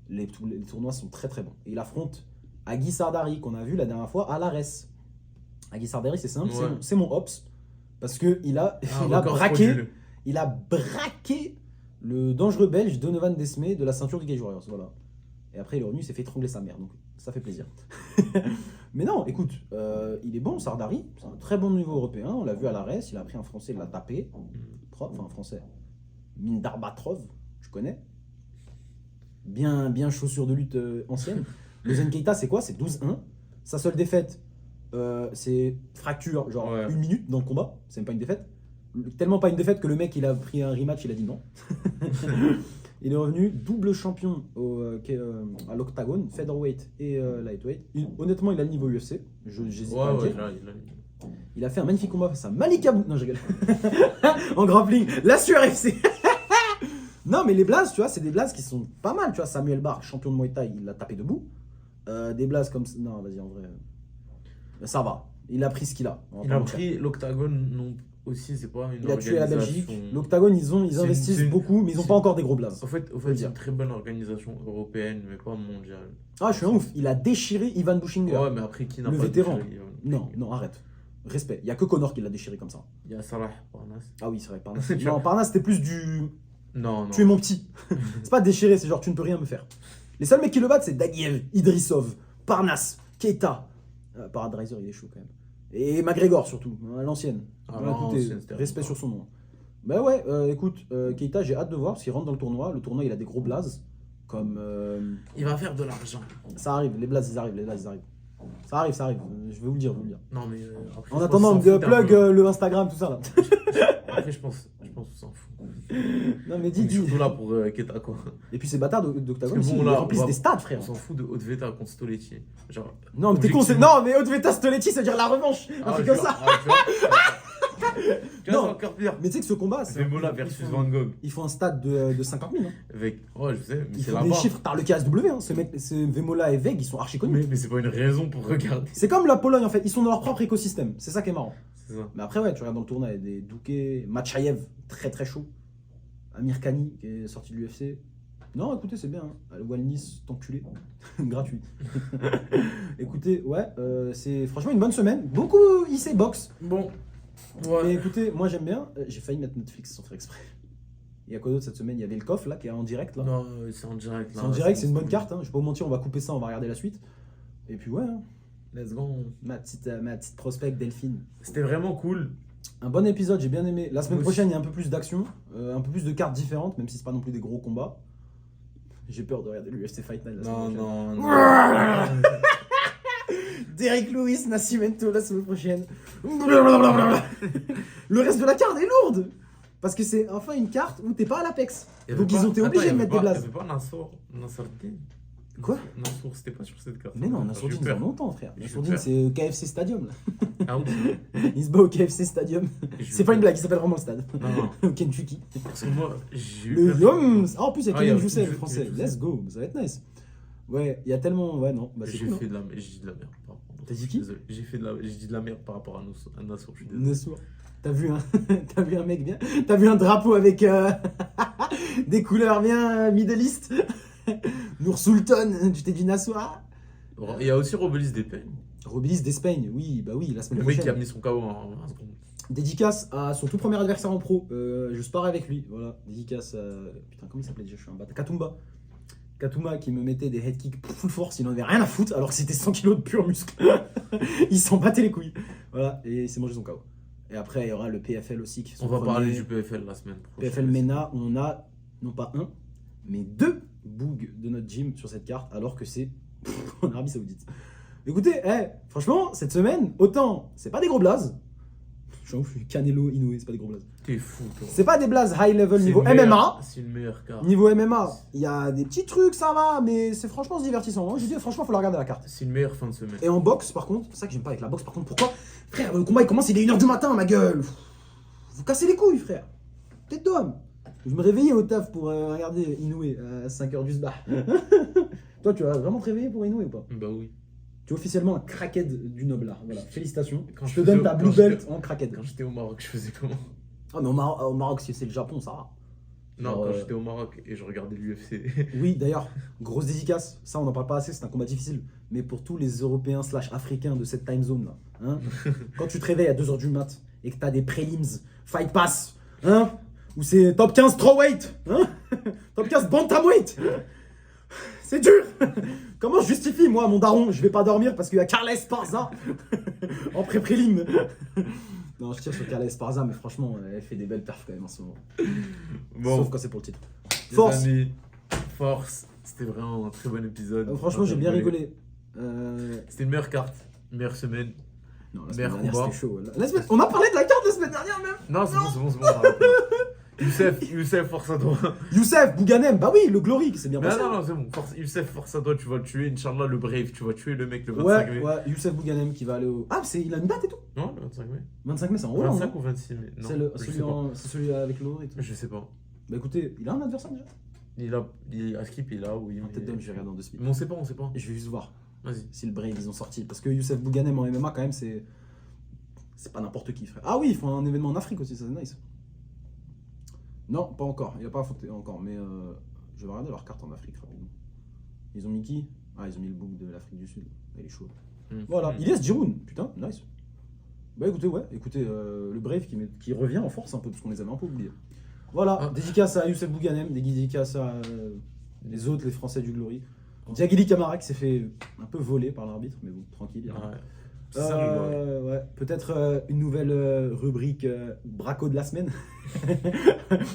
Les tournois sont très très bons. Et il affronte Agui Sardari, qu'on a vu la dernière fois à l'Ares. Agui Sardari, c'est simple, Ouais. c'est mon Ops. Parce qu'il a, Ah, il a record braqué. frauduleux. Il a braqué le dangereux belge Donovan Desmé de la ceinture du Cage Warriors. Voilà. Et après, il est revenu, il s'est fait étrangler sa mère. Donc, ça fait plaisir. Mais non, écoute, il est bon, Sardari. C'est un très bon niveau européen. On l'a vu à l'Ares. Il a pris un français, il l'a tapé. Enfin, un français. Mindarbatrov, tu connais. Bien chaussure de lutte ancienne. Le Zen Keita, c'est quoi? C'est 12-1. Sa seule défaite, c'est fracture, genre Ouais. 1 minute dans le combat. C'est même pas une défaite. Tellement pas une défaite que le mec, il a pris un rematch, il a dit non. Il est revenu double champion à l'Octagone, featherweight et lightweight. Honnêtement, il a le niveau UFC. J'hésite pas à le Ouais, dire. là, Il a fait un magnifique combat face à Malika Bou. Non, je rigole. En grappling, la Sueur FC. Non, mais les blazes, tu vois, c'est des blazes qui sont pas mal. Tu vois, Samuel Barr, champion de Muay Thai, il l'a tapé debout. Des blazes comme ça. Non, vas-y, en vrai. Ça va. Il a pris ce qu'il a. On va Il pas a mentir. pris l'Octagone, non, aussi, c'est pas une Il a tué la organisation- Belgique. L'Octagone, ils C'est investissent une- beaucoup, mais ils n'ont c'est- pas encore des gros blazes. Au fait, le c'est dire. une très bonne organisation européenne, mais pas mondiale. Ah, je suis un ouf. Il a déchiré Ivan Bushinger. Ouais, mais après, qui n'a Le pas vétéran. déchiré, Non, non, arrête. Respect. Il y a que Connor qui l'a déchiré comme ça. Il y a Salah Parnas. Ah oui, c'est vrai, Parnas. Tu vois. Non, Parnas, c'était plus du. Non, non. Tu es mon petit. C'est pas déchiré, c'est genre tu ne peux rien me faire. Les seuls mecs qui le battent, c'est Dagiev, Idrissov, Parnas, Keita. Paradriser, il est chaud quand même. Et McGregor surtout, à l'ancienne. Ah, Bah, écoutez, l'ancienne, c'était respect encore. sur son nom. Bah ouais, écoute, Keita, j'ai hâte de voir parce qu'il rentre dans le tournoi. Le tournoi, il a des gros blazes. Comme. Il va faire de l'argent. Ça arrive, les blazes, ils arrivent, les blazes, ils arrive. Ça arrive, ça arrive. Je vais vous le dire, Non, mais. Après, En je attendant, pense qu'on s'en fout plug un peu. le Instagram, tout ça là. Après, je pense qu'on s'en fout. Non mais On dis, est dis. surtout là pour Keta, quoi. Et puis ces bâtards d'Octagone, Parce que bon, ils là, remplissent on va- des stades, On frère. s'en fout de Haute-Veta contre Stoletti. Genre. Non, mais t'es con, c'est. objectivement. Non, mais Haute-Veta Stoletti, ça veut dire la revanche. Un Ah, truc tu comme vois, ça. ah, tu vois, tu vois, Non. c'est encore pire. Mais tu sais que ce combat, c'est. Vemola versus Van Gogh. Il faut un stade de 50 000. Hein. Avec. Ouais, je sais, mais Il c'est faut des là-bas. chiffres. T'as le KSW, hein. Vemola et Veg, ils sont archi connus. Mais c'est pas une raison pour regarder. C'est comme la Pologne en fait, ils sont dans leur propre écosystème. C'est ça qui est marrant. C'est ça. Mais après, ouais, tu regardes dans le tournoi, il y a des Douké, Machayev, très très chaud. Amir Khani, qui est sorti de l'UFC. Non, écoutez, c'est bien. Hein. Walnis, t'enculé. Gratuit. Écoutez, ouais, c'est franchement une bonne semaine. Beaucoup IC box. Bon. Mais Ouais. écoutez, moi j'aime bien. J'ai failli mettre Netflix sans faire exprès. Il y a quoi d'autre cette semaine? Il y avait le coffre là qui est en direct là. Non, c'est en direct. C'est là, en direct, c'est une bonne carte. Hein. Je vais pas vous mentir, on va couper ça, on va regarder la suite. Et puis ouais, hein. Let's go. ma petite prospect Delphine. C'était vraiment cool. Un bon épisode, j'ai bien aimé. La semaine Moi prochaine, il y a un peu plus d'action, un peu plus de cartes différentes, même si c'est pas non plus des gros combats. J'ai peur de regarder l'UFC Fight Night la semaine Non, prochaine. non, non. Derek Lewis, Nascimento la semaine prochaine. Le reste de la carte est lourde. Parce que c'est enfin une carte où t'es pas à l'Apex. Donc ils ont été obligés de mettre des blazes. Il n'y avait pas Nassourdine. Quoi? Nassour, c'était pas sur cette carte. Mais non, Nassourdine, ça fait longtemps, frère. J'ai Nassourdine, peur. c'est au KFC Stadium. Là. Ah oui. Il se bat au KFC Stadium. J'ai C'est eu pas une peur. blague, il s'appelle vraiment le stade. Non, non. Au Kentucky. Parce que moi, j'ai eu Le peur. Yoms. Ah, en plus, il y a Ah, il y a Kylian Youssef, Kylian le français. Youssef. Let's go, ça va être nice. Ouais, il y a tellement. Ouais, non, bah c'est J'ai cool. fait de la merde. J'ai dit de la merde. Pardon. T'as dit Je suis qui? désolé. J'ai dit de la merde par rapport à Nassour. Je suis désolé. Nassour. T'as vu, T'as vu un mec bien? T'as vu un drapeau avec des couleurs bien Middle East? Nour Sultan, tu t'es dit Nassour? Il y a aussi Robelis Despeignes. Robilis d'Espagne, oui, bah oui, la semaine Le mec qui a prochaine. mis son KO en 20 secondes. Dédicace à son tout premier adversaire en pro. Je spare avec lui, voilà. Dédicace à. Putain, comment il s'appelait déjà? Je suis un bâtard. Katumba. Katumba qui me mettait des head kicks full force, il en avait rien à foutre alors que c'était 100 kilos de pur muscle. Il s'en battait les couilles. Voilà, et il s'est mangé son KO. Et après, il y aura le PFL aussi. Qui est son On va premier parler du PFL la semaine prochaine. PFL MENA, où on a non pas un, mais deux bougs de notre gym sur cette carte, alors que c'est en Arabie Saoudite. Écoutez, franchement, cette semaine, autant, c'est pas des gros blazes. Je suis Canelo, Inoue, c'est pas des gros blazes. T'es fou, toi. C'est pas des blazes high level niveau C'est une meilleure- MMA. C'est une meilleure carte. Niveau MMA, il y a des petits trucs, ça va, mais c'est franchement divertissant. Hein. Je dis, franchement, faut la regarder la carte. C'est une meilleure fin de semaine. Et en boxe, par contre, c'est ça que j'aime pas avec la boxe, par contre, pourquoi? Frère, le combat il commence, il est 1h du matin, ma gueule. Vous cassez les couilles, frère. Tête d'homme. Je me réveillais au taf pour regarder Inoue à 5h du sbar. Toi, tu vas vraiment te réveiller pour Inoue ou pas? Bah oui. Tu es officiellement un crackhead du noble art. Voilà, félicitations. Quand je je te donne faisais- ta quand blue j'étais- belt en crackhead. Quand j'étais au Maroc, je faisais comment? Ah, mais au Maroc, si c'est le Japon, ça va. Non, Genre, quand j'étais au Maroc et je regardais l'UFC. Oui, d'ailleurs, grosse dédicace. Ça, on n'en parle pas assez, c'est un combat difficile. Mais pour tous les Européens / Africains de cette time zone là, hein, quand tu te réveilles à 2h du mat et que t'as des prelims, fight pass, hein, ou c'est top 15 strawweight, hein, top 15 bantamweight, c'est dur. Comment je justifie, moi, mon daron, je vais pas dormir parce qu'il y a Carla Esparza en pré-prélim. Non, je tire sur Carla Esparza, mais franchement, elle fait des belles perfs quand même en ce moment. Bon, Sauf quand c'est pour le titre. les Force. amis, force. C'était vraiment un très bon épisode. Franchement, j'ai bien rigolé. C'était une meilleure carte, une meilleure semaine. Non, la semaine Meilleur dernière, combat. c'était chaud. On a parlé de la carte la semaine dernière même. Non, c'est bon. Youssef, force à toi. Youssef, Bouganem, bah oui, le Glory qui s'est bien Non, passé. non, c'est bon. Youssef, force à toi, tu vas le tuer. Inch'Allah, le Brave, tu vas tuer le mec le 25 Ouais, mai. ouais, Youssef Bouganem qui va aller au. Ah, il a une date et tout. Non, le 25 mai. 25 mai, c'est en Hollande. 25 non ou 26 mai. Non, je sais pas. C'est celui avec le et tout. Je sais pas. Bah écoutez, il a un adversaire déjà. Il a skip, il est là, oui. En tête d'homme, je vais regarder en deux speed. Mais on sait pas. Je vais juste voir Vas-y. si le Brave ils ont sorti. Parce que Youssef Bouganem en MMA, quand même, c'est. C'est pas n'importe qui, frère. Ah oui, ils font un événement en Afrique aussi, ça c'est nice. Non, pas encore. Il a pas affronté encore, mais je vais regarder leur carte en Afrique rapidement. Ils ont mis qui? Ah, ils ont mis le book de l'Afrique du Sud. Il est chaud. Voilà, Ilyes Giroun, putain, nice. Bah écoutez, le Brave qui revient en force un peu, parce qu'on les avait un peu oubliés. Voilà, Ah. dédicace à Youssef Bouganem, dédicace à les autres, les Français du Glory. Diaguili Camara qui s'est fait un peu voler par l'arbitre, mais bon, tranquille. Ouais. C'est ça, le gars. Ouais, peut-être une nouvelle rubrique braco de la semaine.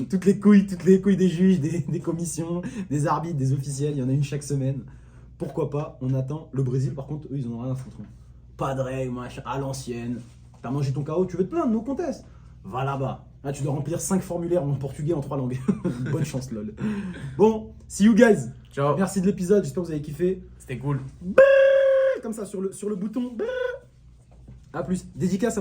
toutes les couilles des juges, des commissions, des arbitres, des officiels, il y en a une chaque semaine. Pourquoi pas, on attend. Le Brésil, par contre, eux, ils en ont rien à foutre. Pas de règles, machin, à l'ancienne. T'as mangé ton KO, tu veux te plaindre, no contest. Va là-bas. Là, tu dois remplir 5 formulaires en portugais en 3 langues. Bonne chance, lol. Bon, see you guys. Ciao. Merci de l'épisode, j'espère que vous avez kiffé. C'était cool. Comme ça, sur le bouton. A plus. Dédicace à